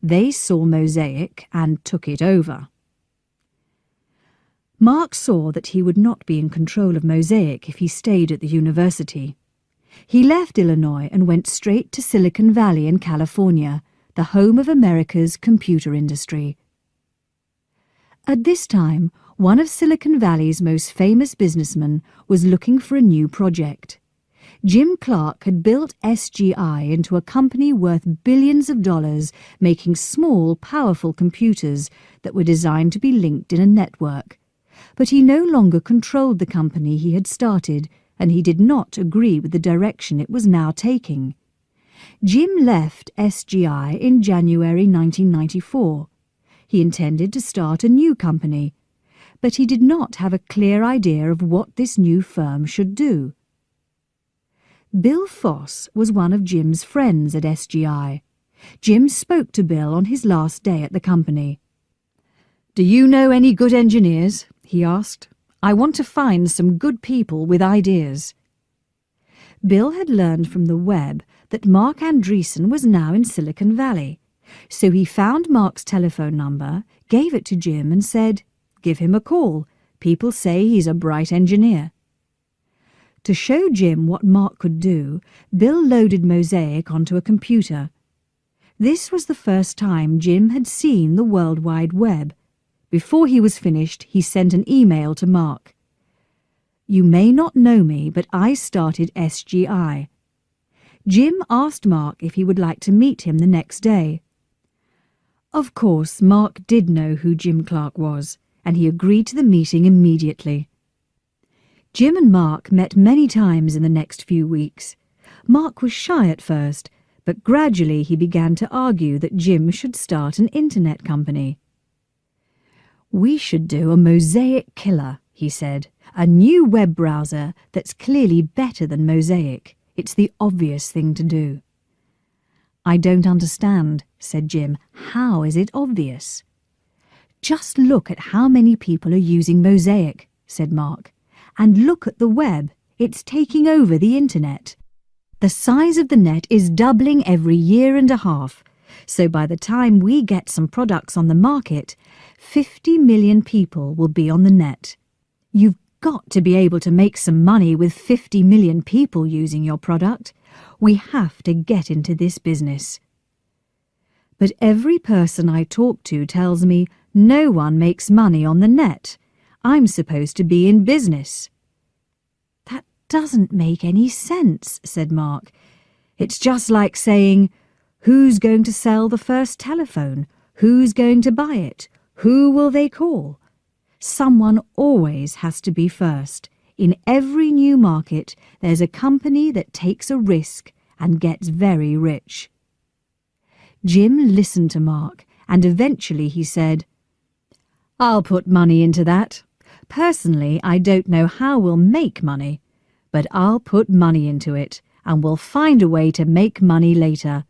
They saw Mosaic and took it over." Mark saw that he would not be in control of Mosaic if he stayed at the university. He left Illinois and went straight to Silicon Valley in California, the home of America's computer industry. At this time, one of Silicon Valley's most famous businessmen was looking for a new project. Jim Clark had built SGI into a company worth billions of dollars, making small, powerful computers that were designed to be linked in a network. But he no longer controlled the company he had started, and he did not agree with the direction it was now taking. Jim left SGI in January 1994. He intended to start a new company, but he did not have a clear idea of what this new firm should do. Bill Foss was one of Jim's friends at SGI. Jim spoke to Bill on his last day at the company. "Do you know any good engineers?" he asked. "I want to find some good people with ideas." Bill had learned from the web that Mark Andreessen was now in Silicon Valley, so he found Mark's telephone number, gave it to Jim and said, "Give him a call. People say he's a bright engineer." To show Jim what Mark could do, Bill loaded Mosaic onto a computer. This was the first time Jim had seen the World Wide Web. Before he was finished, he sent an email to Mark. "You may not know me, but I started SGI." Jim asked Mark if he would like to meet him the next day. Of course, Mark did know who Jim Clark was, and he agreed to the meeting immediately. Jim and Mark met many times in the next few weeks. Mark was shy at first, but gradually he began to argue that Jim should start an internet company. "We should do a Mosaic killer," he said, "a new web browser that's clearly better than Mosaic. It's the obvious thing to do." "I don't understand," said Jim. "How is it obvious?" "Just look at how many people are using Mosaic," said Mark. "And look at the web. It's taking over the internet. The size of the net is doubling every year and a half. So by the time we get some products on the market, 50 million people will be on the net. You've got to be able to make some money with 50 million people using your product. We have to get into this business." "But every person I talk to tells me no one makes money on the net. I'm supposed to be in business." "That doesn't make any sense," said Mark. "It's just like saying, who's going to sell the first telephone? Who's going to buy it? Who will they call? Someone always has to be first. In every new market, there's a company that takes a risk and gets very rich." Jim listened to Mark, and eventually he said, "I'll put money into that. Personally, I don't know how we'll make money, but I'll put money into it, and we'll find a way to make money later.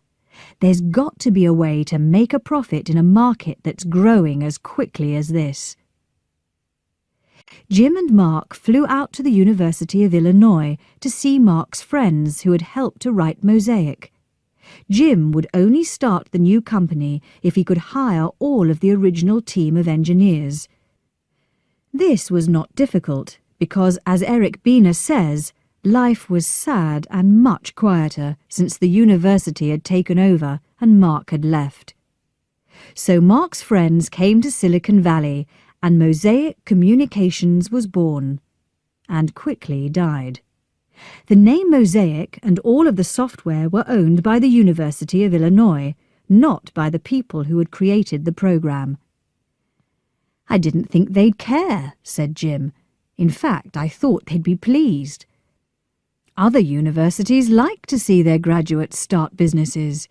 There's got to be a way to make a profit in a market that's growing as quickly as this." Jim and Mark flew out to the University of Illinois to see Mark's friends who had helped to write Mosaic. Jim would only start the new company if he could hire all of the original team of engineers. This was not difficult because, as Eric Bina says, life was sad and much quieter since the university had taken over and Mark had left. So Mark's friends came to Silicon Valley and Mosaic Communications was born, and quickly died. The name Mosaic and all of the software were owned by the University of Illinois, not by the people who had created the program. "I didn't think they'd care," said Jim. "In fact, I thought they'd be pleased. Other universities like to see their graduates start businesses."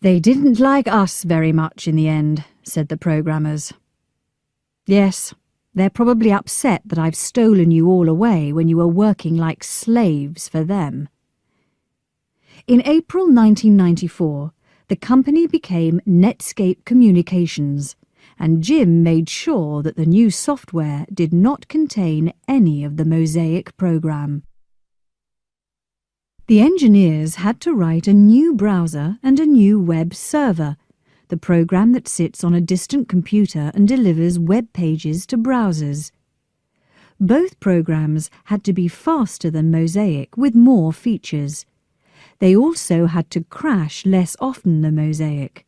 "They didn't like us very much in the end," said the programmers. "Yes, they're probably upset that I've stolen you all away when you were working like slaves for them." In April 1994, the company became Netscape Communications, and Jim made sure that the new software did not contain any of the Mosaic program. The engineers had to write a new browser and a new web server, the program that sits on a distant computer and delivers web pages to browsers. Both programs had to be faster than Mosaic with more features. They also had to crash less often than Mosaic.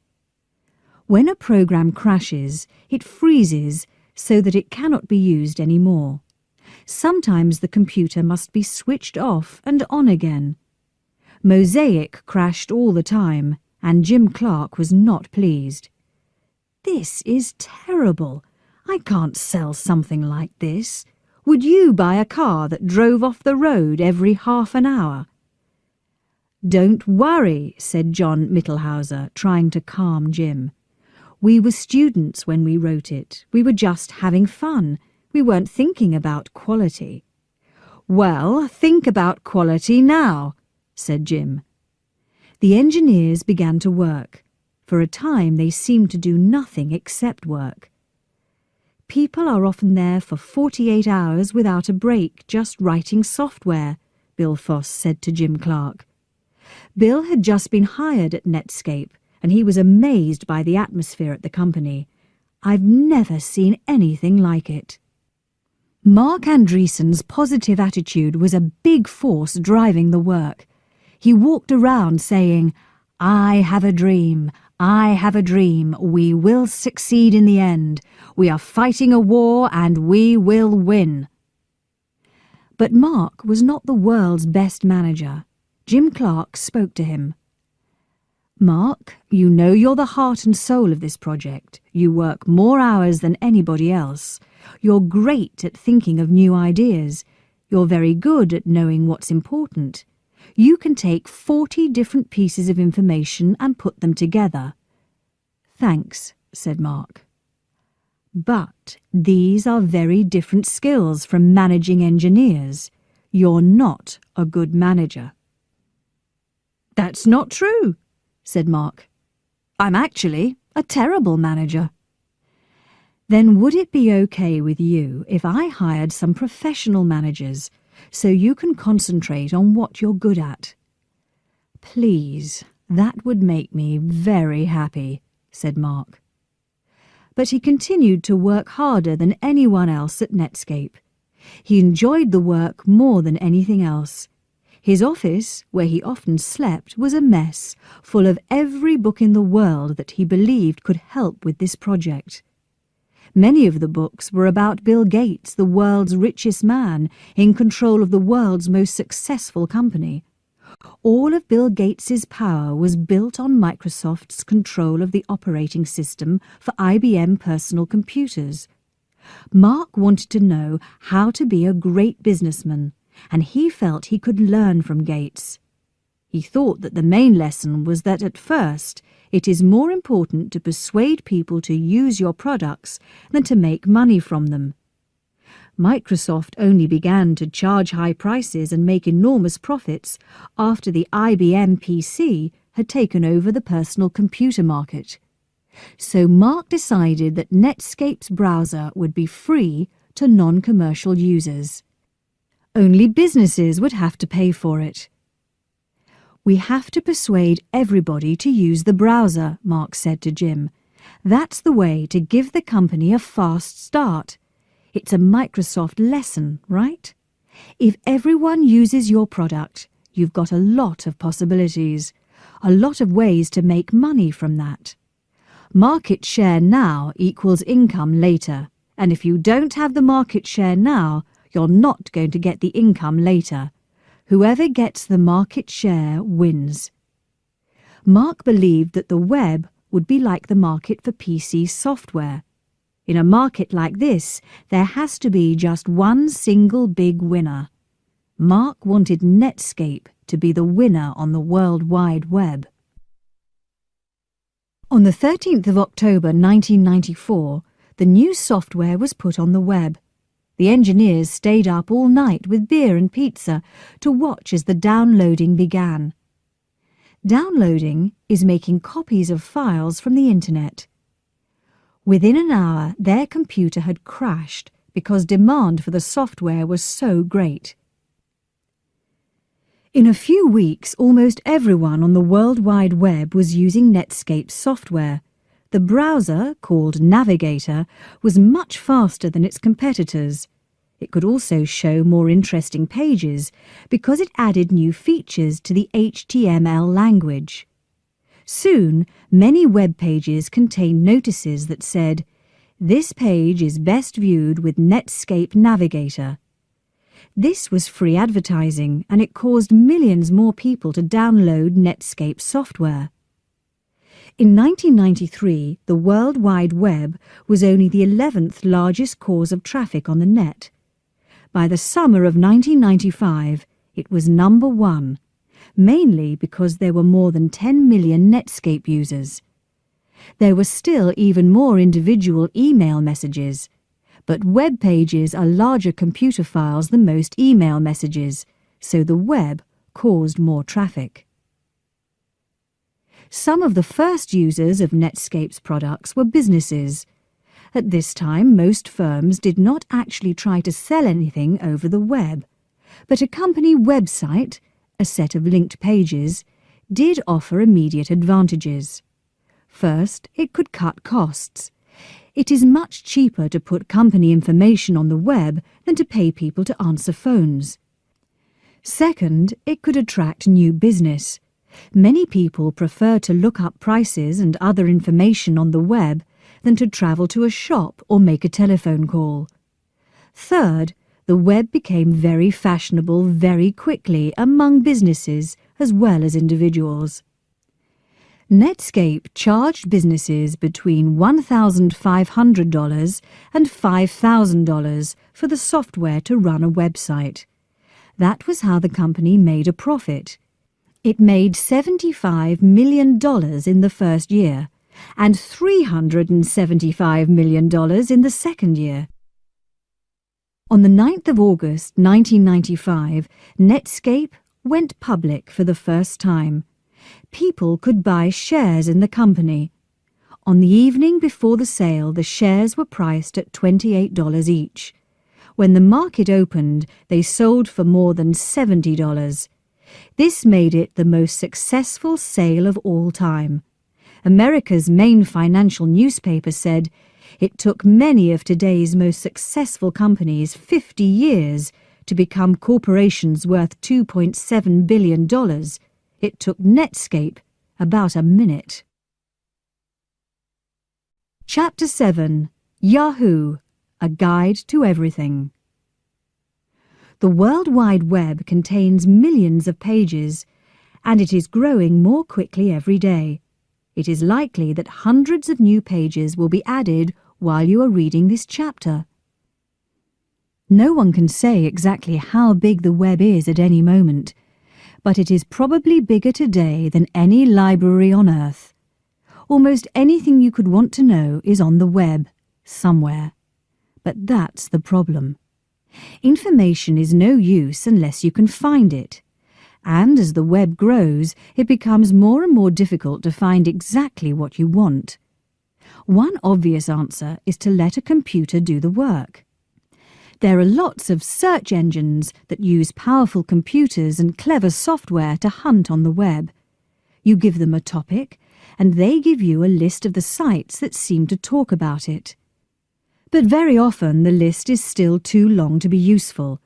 When a program crashes, it freezes so that it cannot be used anymore. Sometimes the computer must be switched off and on again. Mosaic crashed all the time, and Jim Clark was not pleased. "This is terrible. I can't sell something like this. Would you buy a car that drove off the road every half an hour?" "Don't worry," said John Mittelhauser, trying to calm Jim. "We were students when we wrote it. We were just having fun. We weren't thinking about quality." "Well, think about quality now," said Jim. The engineers began to work. For a time they seemed to do nothing except work. "People are often there for 48 hours without a break, just writing software," Bill Foss said to Jim Clark. Bill had just been hired at Netscape, and he was amazed by the atmosphere at the company. "I've never seen anything like it." Mark Andreessen's positive attitude was a big force driving the work. He walked around saying, "I have a dream. I have a dream. We will succeed in the end. We are fighting a war and we will win." But Mark was not the world's best manager. Jim Clark spoke to him. "Mark, you know you're the heart and soul of this project. You work more hours than anybody else. You're great at thinking of new ideas. You're very good at knowing what's important. You can take 40 different pieces of information and put them together." "Thanks," said Mark. "But these are very different skills from managing engineers. You're not a good manager." "That's not true," said Mark. "I'm actually a terrible manager." "Then would it be okay with you if I hired some professional managers so you can concentrate on what you're good at?" "Please, that would make me very happy," said Mark. But he continued to work harder than anyone else at Netscape. He enjoyed the work more than anything else. His office, where he often slept, was a mess, full of every book in the world that he believed could help with this project. Many of the books were about Bill Gates, the world's richest man, in control of the world's most successful company. All of Bill Gates's power was built on Microsoft's control of the operating system for IBM personal computers. Mark wanted to know how to be a great businessman, and he felt he could learn from Gates. He thought that the main lesson was that at first it is more important to persuade people to use your products than to make money from them. Microsoft only began to charge high prices and make enormous profits after the IBM PC had taken over the personal computer market. So Mark decided that Netscape's browser would be free to non-commercial users. Only businesses would have to pay for it. "We have to persuade everybody to use the browser," Mark said to Jim. "That's the way to give the company a fast start. It's a Microsoft lesson, right? If everyone uses your product, you've got a lot of possibilities, a lot of ways to make money from that. Market share now equals income later, and if you don't have the market share now, you're not going to get the income later. Whoever gets the market share wins." Mark believed that the web would be like the market for PC software. In a market like this, there has to be just one single big winner. Mark wanted Netscape to be the winner on the World Wide Web. On the 13th of October 1994, the new software was put on the web. The engineers stayed up all night with beer and pizza to watch as the downloading began. Downloading is making copies of files from the internet. Within an hour, their computer had crashed because demand for the software was so great. In a few weeks, almost everyone on the World Wide Web was using Netscape's software. The browser, called Navigator, was much faster than its competitors. It could also show more interesting pages because it added new features to the HTML language. Soon, many web pages contained notices that said, "This page is best viewed with Netscape Navigator." This was free advertising, and it caused millions more people to download Netscape software. In 1993, the World Wide Web was only the 11th largest cause of traffic on the net. By the summer of 1995, it was number 1, mainly because there were more than 10 million Netscape users. There were still even more individual email messages, but web pages are larger computer files than most email messages, so the web caused more traffic. Some of the first users of Netscape's products were businesses. At this time, most firms did not actually try to sell anything over the web, but a company website, a set of linked pages, did offer immediate advantages. First, it could cut costs. It is much cheaper to put company information on the web than to pay people to answer phones. Second, it could attract new business. Many people prefer to look up prices and other information on the web than to travel to a shop or make a telephone call. Third, the web became very fashionable very quickly among businesses as well as individuals. Netscape charged businesses between $1,500 and $5,000 for the software to run a website. That was how the company made a profit. It made $75 million in the first year and $375 million in the second year. On the 9th of August 1995, Netscape went public for the first time. People could buy shares in the company. On the evening before the sale, the shares were priced at $28 each. When the market opened, they sold for more than $70. This made it the most successful sale of all time. America's main financial newspaper said, "It took many of today's most successful companies 50 years to become corporations worth $2.7 billion. It took Netscape about a minute." Chapter 7. Yahoo! A Guide to Everything. The World Wide Web contains millions of pages, and it is growing more quickly every day. It is likely that hundreds of new pages will be added while you are reading this chapter. No one can say exactly how big the web is at any moment, but it is probably bigger today than any library on Earth. Almost anything you could want to know is on the web, somewhere. But that's the problem. Information is no use unless you can find it. And as the web grows, it becomes more and more difficult to find exactly what you want. One obvious answer is to let a computer do the work. There are lots of search engines that use powerful computers and clever software to hunt on the web. You give them a topic, and they give you a list of the sites that seem to talk about it. But very often the list is still too long to be useful.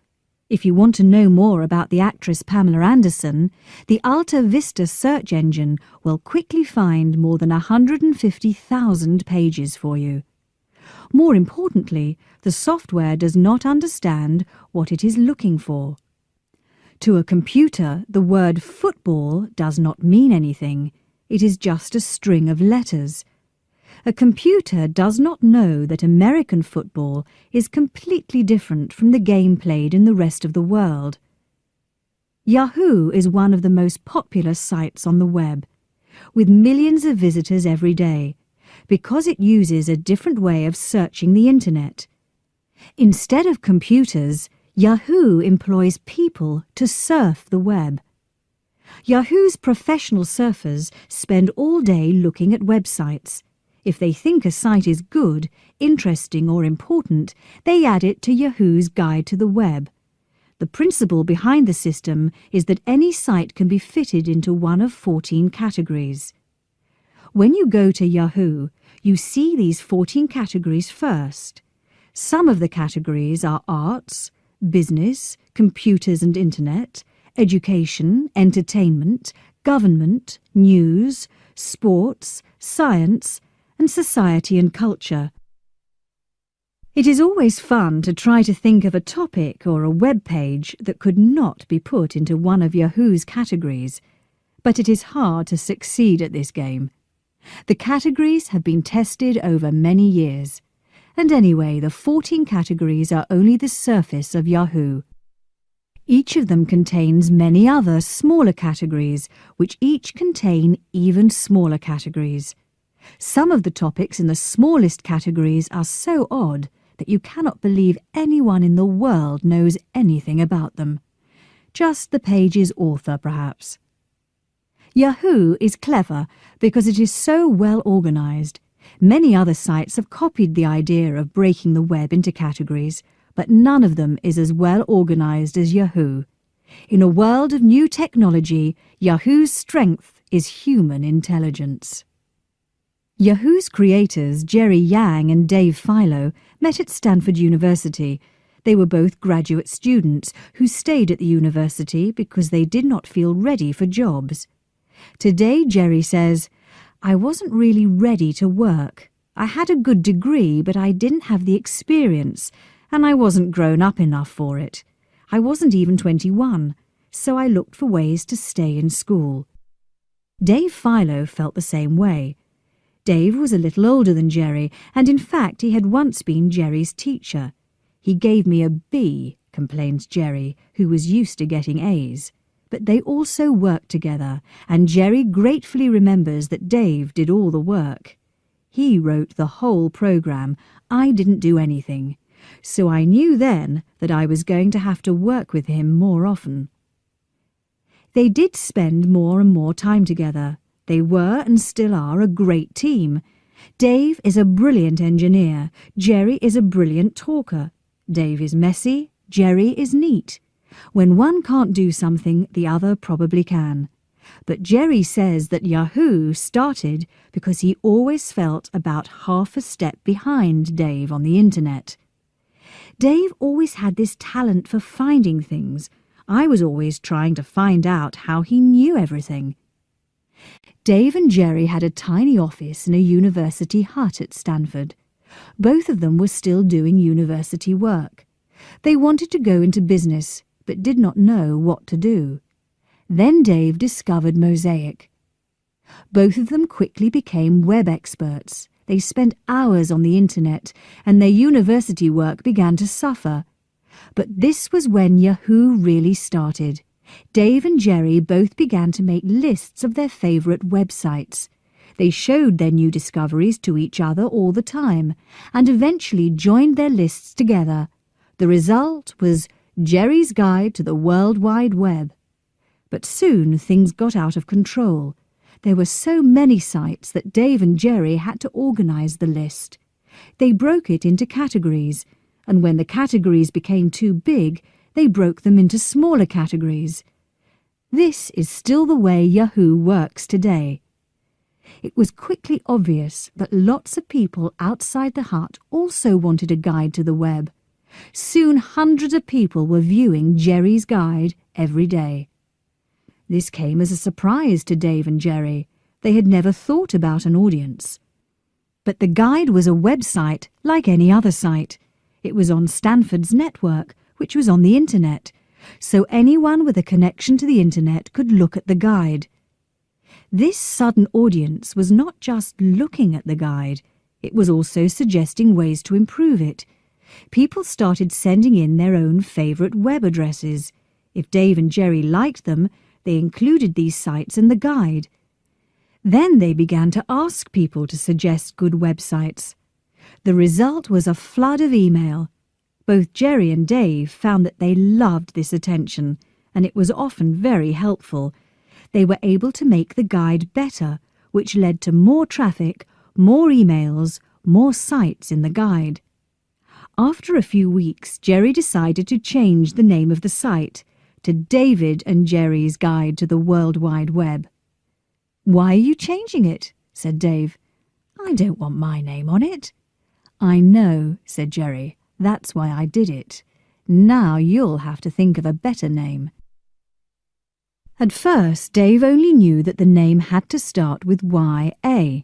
If you want to know more about the actress Pamela Anderson, the Alta Vista search engine will quickly find more than 150,000 pages for you. More importantly, the software does not understand what it is looking for. To a computer, the word football does not mean anything. It is just a string of letters. A computer does not know that American football is completely different from the game played in the rest of the world. Yahoo is one of the most popular sites on the web, with millions of visitors every day, because it uses a different way of searching the internet. Instead of computers, Yahoo employs people to surf the web. Yahoo's professional surfers spend all day looking at websites. If they think a site is good, interesting or important, they add it to Yahoo's Guide to the Web. The principle behind the system is that any site can be fitted into one of 14 categories. When you go to Yahoo, you see these 14 categories first. Some of the categories are arts, business, computers and internet, education, entertainment, government, news, sports, science, and society and culture. It is always fun to try to think of a topic or a web page that could not be put into one of Yahoo's categories, but it is hard to succeed at this game. The categories have been tested over many years, and anyway, the 14 categories are only the surface of Yahoo. Each of them contains many other smaller categories, which each contain even smaller categories. Some of the topics in the smallest categories are so odd that you cannot believe anyone in the world knows anything about them. Just the page's author, perhaps. Yahoo is clever because it is so well organized. Many other sites have copied the idea of breaking the web into categories, but none of them is as well organized as Yahoo. In a world of new technology, Yahoo's strength is human intelligence. Yahoo's creators, Jerry Yang and Dave Filo, met at Stanford University. They were both graduate students who stayed at the university because they did not feel ready for jobs. Today, Jerry says, "I wasn't really ready to work. I had a good degree, but I didn't have the experience, and I wasn't grown up enough for it. I wasn't even 21, so I looked for ways to stay in school." Dave Filo felt the same way. Dave was a little older than Jerry, and in fact he had once been Jerry's teacher. "He gave me a B," complained Jerry, who was used to getting A's. But they also worked together, and Jerry gratefully remembers that Dave did all the work. "He wrote the whole program. I didn't do anything. So I knew then that I was going to have to work with him more often." They did spend more and more time together. They were and still are a great team. Dave is a brilliant engineer. Jerry is a brilliant talker. Dave is messy. Jerry is neat. When one can't do something, the other probably can. But Jerry says that Yahoo started because he always felt about half a step behind Dave on the internet. Dave always had this talent for finding things. I was always trying to find out how he knew everything. Dave and Jerry had a tiny office in a university hut at Stanford. Both of them were still doing university work. They wanted to go into business, but did not know what to do. Then Dave discovered Mosaic. Both of them quickly became web experts. They spent hours on the internet, and their university work began to suffer. But this was when Yahoo really started. Dave and Jerry both began to make lists of their favorite websites. They showed their new discoveries to each other all the time, and eventually joined their lists together. The result was Jerry's Guide to the World Wide Web. But soon things got out of control. There were so many sites that Dave and Jerry had to organize the list. They broke it into categories, and when the categories became too big, they broke them into smaller categories. This is still the way Yahoo works today. It was quickly obvious that lots of people outside the hut also wanted a guide to the web. Soon hundreds of people were viewing Jerry's Guide every day. This came as a surprise to Dave and Jerry. They had never thought about an audience. But the guide was a website like any other site. It was on Stanford's network, which was on the internet, so anyone with a connection to the internet could look at the guide. This sudden audience was not just looking at the guide, it was also suggesting ways to improve it. People started sending in their own favorite web addresses. If Dave and Jerry liked them, they included these sites in the guide. Then they began to ask people to suggest good websites. The result was a flood of email. Both Jerry and Dave found that they loved this attention, and it was often very helpful. They were able to make the guide better, which led to more traffic, more emails, more sites in the guide. After a few weeks, Jerry decided to change the name of the site to David and Jerry's Guide to the World Wide Web. "Why are you changing it?" said Dave. "I don't want my name on it." "I know," said Jerry. "That's why I did it. Now you'll have to think of a better name." At first, Dave only knew that the name had to start with YA.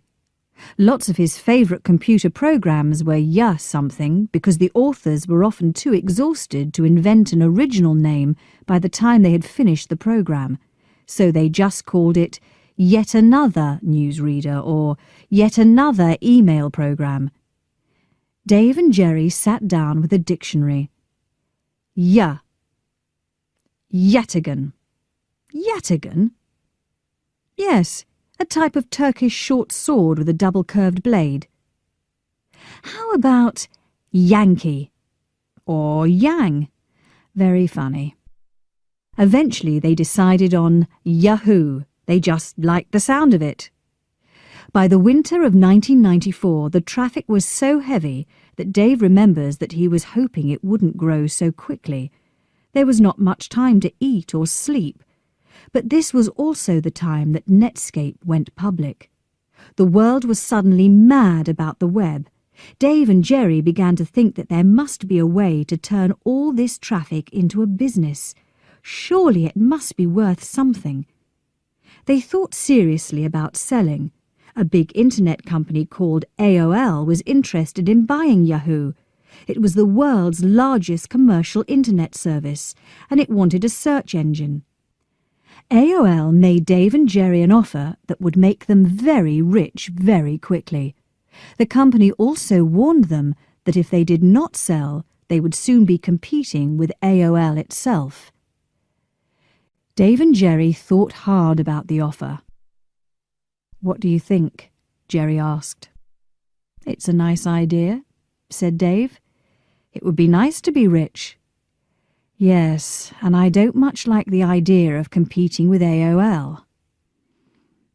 Lots of his favourite computer programs were YA something because the authors were often too exhausted to invent an original name by the time they had finished the program, so they just called it Yet Another Newsreader or Yet Another Email Program. Dave and Jerry sat down with a dictionary. YA. Yatagan. Yatagan? Yes, a type of Turkish short sword with a double-curved blade. How about Yankee? Or Yang? Very funny. Eventually they decided on Yahoo. They just liked the sound of it. By the winter of 1994, the traffic was so heavy that Dave remembers that he was hoping it wouldn't grow so quickly. There was not much time to eat or sleep. But this was also the time that Netscape went public. The world was suddenly mad about the web. Dave and Jerry began to think that there must be a way to turn all this traffic into a business. Surely it must be worth something. They thought seriously about selling. A big internet company called AOL was interested in buying Yahoo. It was the world's largest commercial internet service, and it wanted a search engine. AOL made Dave and Jerry an offer that would make them very rich very quickly. The company also warned them that if they did not sell, they would soon be competing with AOL itself. Dave and Jerry thought hard about the offer. "What do you think?" Jerry asked. "It's a nice idea," said Dave. "It would be nice to be rich." "Yes, and I don't much like the idea of competing with AOL."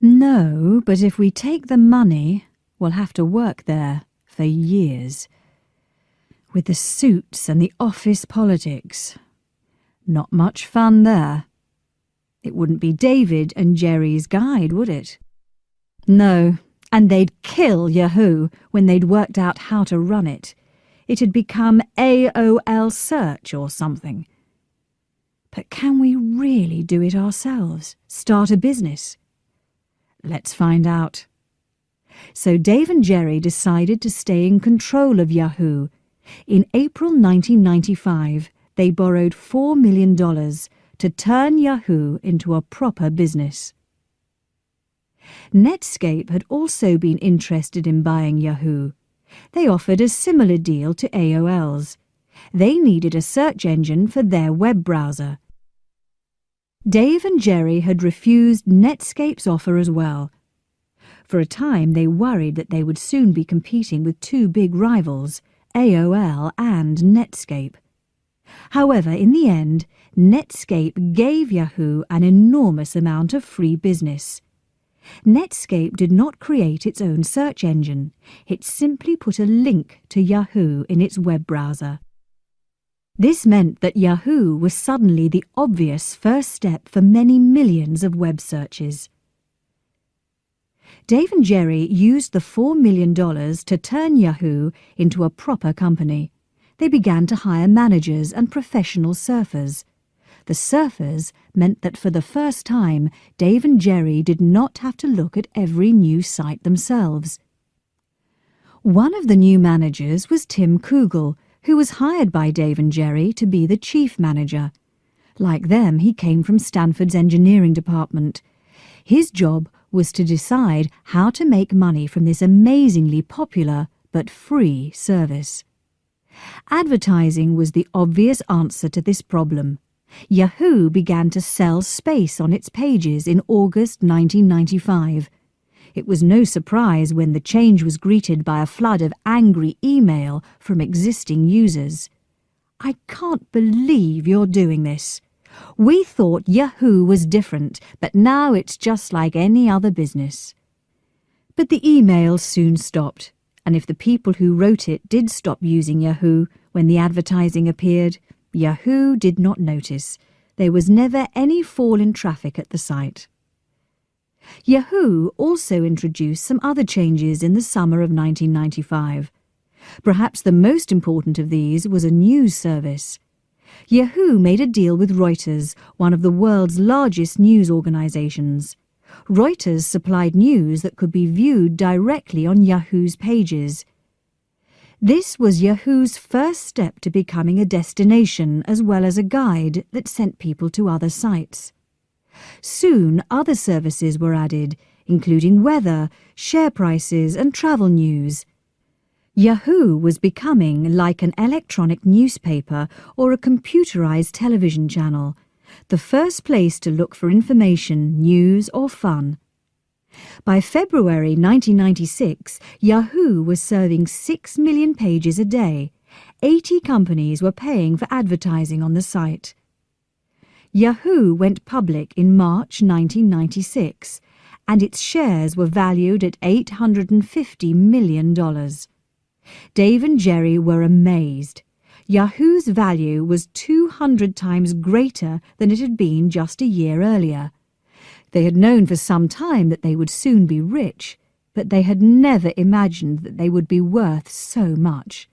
"No, but if we take the money, we'll have to work there for years. With the suits and the office politics. Not much fun there. It wouldn't be David and Jerry's guide, would it?" "No, and they'd kill Yahoo when they'd worked out how to run it. It'd become AOL Search or something. But can we really do it ourselves? Start a business?" "Let's find out." So Dave and Jerry decided to stay in control of Yahoo. In April 1995, they borrowed $4 million to turn Yahoo into a proper business. Netscape had also been interested in buying Yahoo. They offered a similar deal to AOL's. They needed a search engine for their web browser. Dave and Jerry had refused Netscape's offer as well. For a time they worried that they would soon be competing with two big rivals, AOL and Netscape. However, in the end, Netscape gave Yahoo an enormous amount of free business. Netscape did not create its own search engine. It simply put a link to Yahoo in its web browser. This meant that Yahoo was suddenly the obvious first step for many millions of web searches. Dave and Jerry used the $4 million to turn Yahoo into a proper company. They began to hire managers and professional surfers. The surfers meant that for the first time, Dave and Jerry did not have to look at every new site themselves. One of the new managers was Tim Kugel, who was hired by Dave and Jerry to be the chief manager. Like them, he came from Stanford's engineering department. His job was to decide how to make money from this amazingly popular but free service. Advertising was the obvious answer to this problem. Yahoo began to sell space on its pages in August 1995. It was no surprise when the change was greeted by a flood of angry email from existing users. "I can't believe you're doing this. We thought Yahoo was different, but now it's just like any other business." But the emails soon stopped, and if the people who wrote it did stop using Yahoo when the advertising appeared, Yahoo did not notice. There was never any fall in traffic at the site. Yahoo also introduced some other changes in the summer of 1995. Perhaps the most important of these was a news service. Yahoo made a deal with Reuters, one of the world's largest news organizations. Reuters supplied news that could be viewed directly on Yahoo's pages. This was Yahoo's first step to becoming a destination as well as a guide that sent people to other sites. Soon other services were added, including weather, share prices and travel news. Yahoo was becoming like an electronic newspaper or a computerized television channel, the first place to look for information, news or fun. By February 1996, Yahoo was serving 6 million pages a day. 80 companies were paying for advertising on the site. Yahoo went public in March 1996, and its shares were valued at $850 million. Dave and Jerry were amazed. Yahoo's value was 200 times greater than it had been just a year earlier. They had known for some time that they would soon be rich, but they had never imagined that they would be worth so much.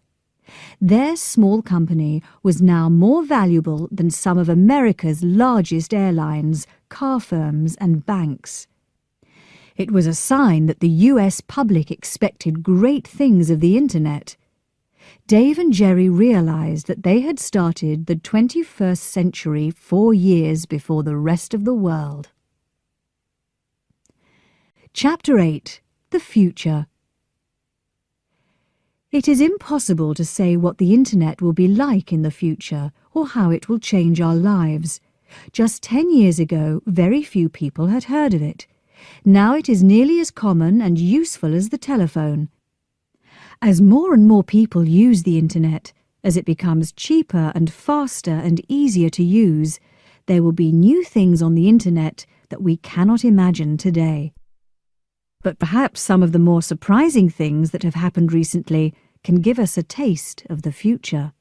Their small company was now more valuable than some of America's largest airlines, car firms and banks. It was a sign that the US public expected great things of the Internet. Dave and Jerry realized that they had started the 21st century 4 years before the rest of the world. Chapter 8. The Future. It is impossible to say what the Internet will be like in the future or how it will change our lives. Just 10 years ago, very few people had heard of it. Now it is nearly as common and useful as the telephone. As more and more people use the Internet, as it becomes cheaper and faster and easier to use, there will be new things on the Internet that we cannot imagine today. But perhaps some of the more surprising things that have happened recently can give us a taste of the future.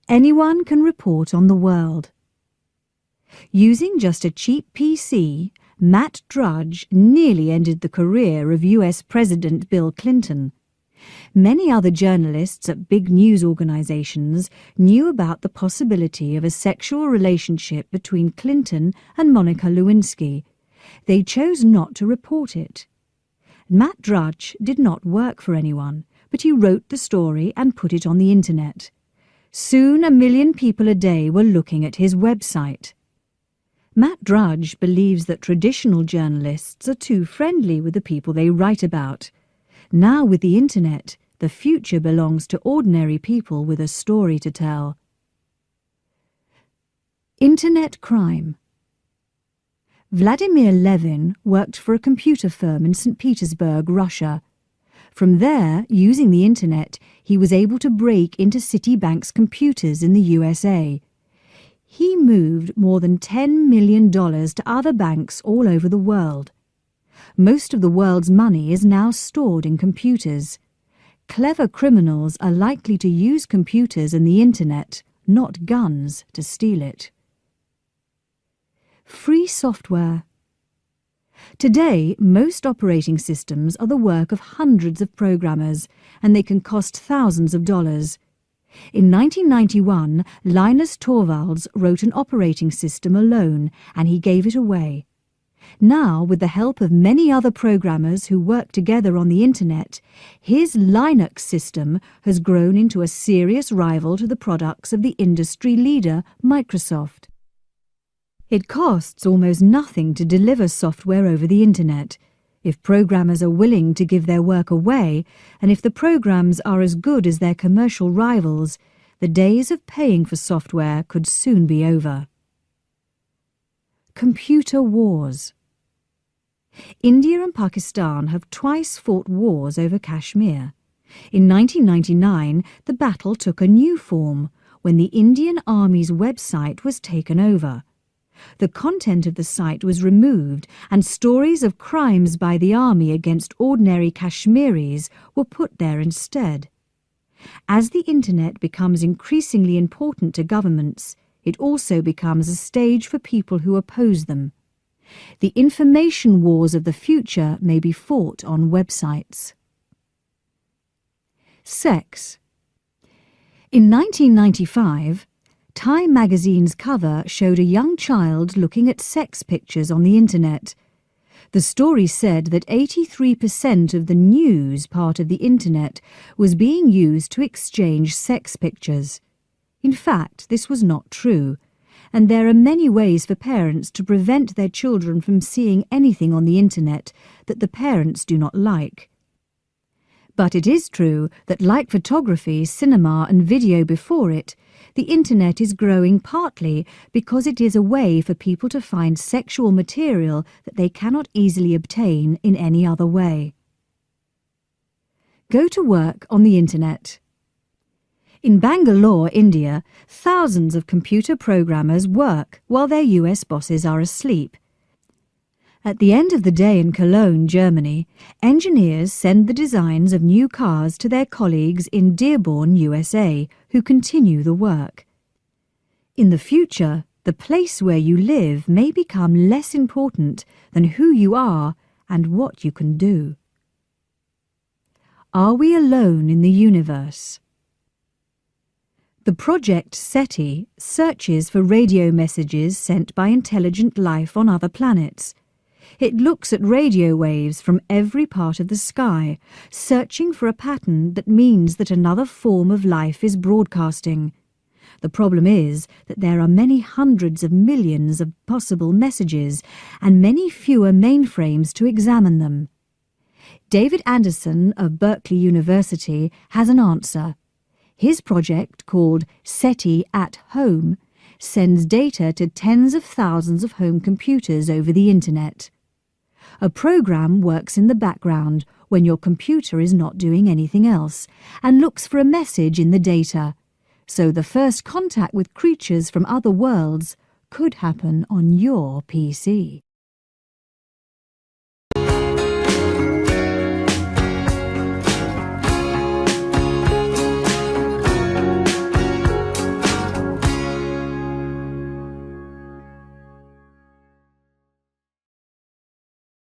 Anyone can report on the world. Using just a cheap PC, Matt Drudge nearly ended the career of US President Bill Clinton. Many other journalists at big news organizations knew about the possibility of a sexual relationship between Clinton and Monica Lewinsky. They chose not to report it. Matt Drudge did not work for anyone, but he wrote the story and put it on the Internet. Soon 1 million people a day were looking at his website. Matt Drudge believes that traditional journalists are too friendly with the people they write about. Now with the Internet, the future belongs to ordinary people with a story to tell. Internet crime. Vladimir Levin worked for a computer firm in St. Petersburg, Russia. From there, using the Internet, he was able to break into Citibank's computers in the USA. He moved more than $10 million to other banks all over the world. Most of the world's money is now stored in computers. Clever criminals are likely to use computers and the Internet, not guns, to steal it. Free software. Today, most operating systems are the work of hundreds of programmers, and they can cost thousands of dollars. In 1991, Linus Torvalds wrote an operating system alone, and he gave it away. Now, with the help of many other programmers who work together on the Internet, his Linux system has grown into a serious rival to the products of the industry leader, Microsoft. It costs almost nothing to deliver software over the Internet. If programmers are willing to give their work away, and if the programs are as good as their commercial rivals, the days of paying for software could soon be over. Computer wars. India and Pakistan have twice fought wars over Kashmir. In 1999, the battle took a new form when the Indian Army's website was taken over. The content of the site was removed, and stories of crimes by the army against ordinary Kashmiris were put there instead. As the Internet becomes increasingly important to governments, it also becomes a stage for people who oppose them. The information wars of the future may be fought on websites. Sex. In 1995, Time magazine's cover showed a young child looking at sex pictures on the internet. The story said that 83% of the news part of the internet was being used to exchange sex pictures. In fact, this was not true, and there are many ways for parents to prevent their children from seeing anything on the internet that the parents do not like. But it is true that, like photography, cinema and video before it, the internet is growing partly because it is a way for people to find sexual material that they cannot easily obtain in any other way. Go to work on the internet. In Bangalore, India, thousands of computer programmers work while their US bosses are asleep. At the end of the day in Cologne, Germany, engineers send the designs of new cars to their colleagues in Dearborn, USA, who continue the work. In the future, the place where you live may become less important than who you are and what you can do. Are we alone in the universe? The project SETI searches for radio messages sent by intelligent life on other planets. It looks at radio waves from every part of the sky, searching for a pattern that means that another form of life is broadcasting. The problem is that there are many hundreds of millions of possible messages and many fewer mainframes to examine them. David Anderson of Berkeley University has an answer. His project, called SETI at Home, sends data to tens of thousands of home computers over the internet. A program works in the background when your computer is not doing anything else and looks for a message in the data. So the first contact with creatures from other worlds could happen on your PC.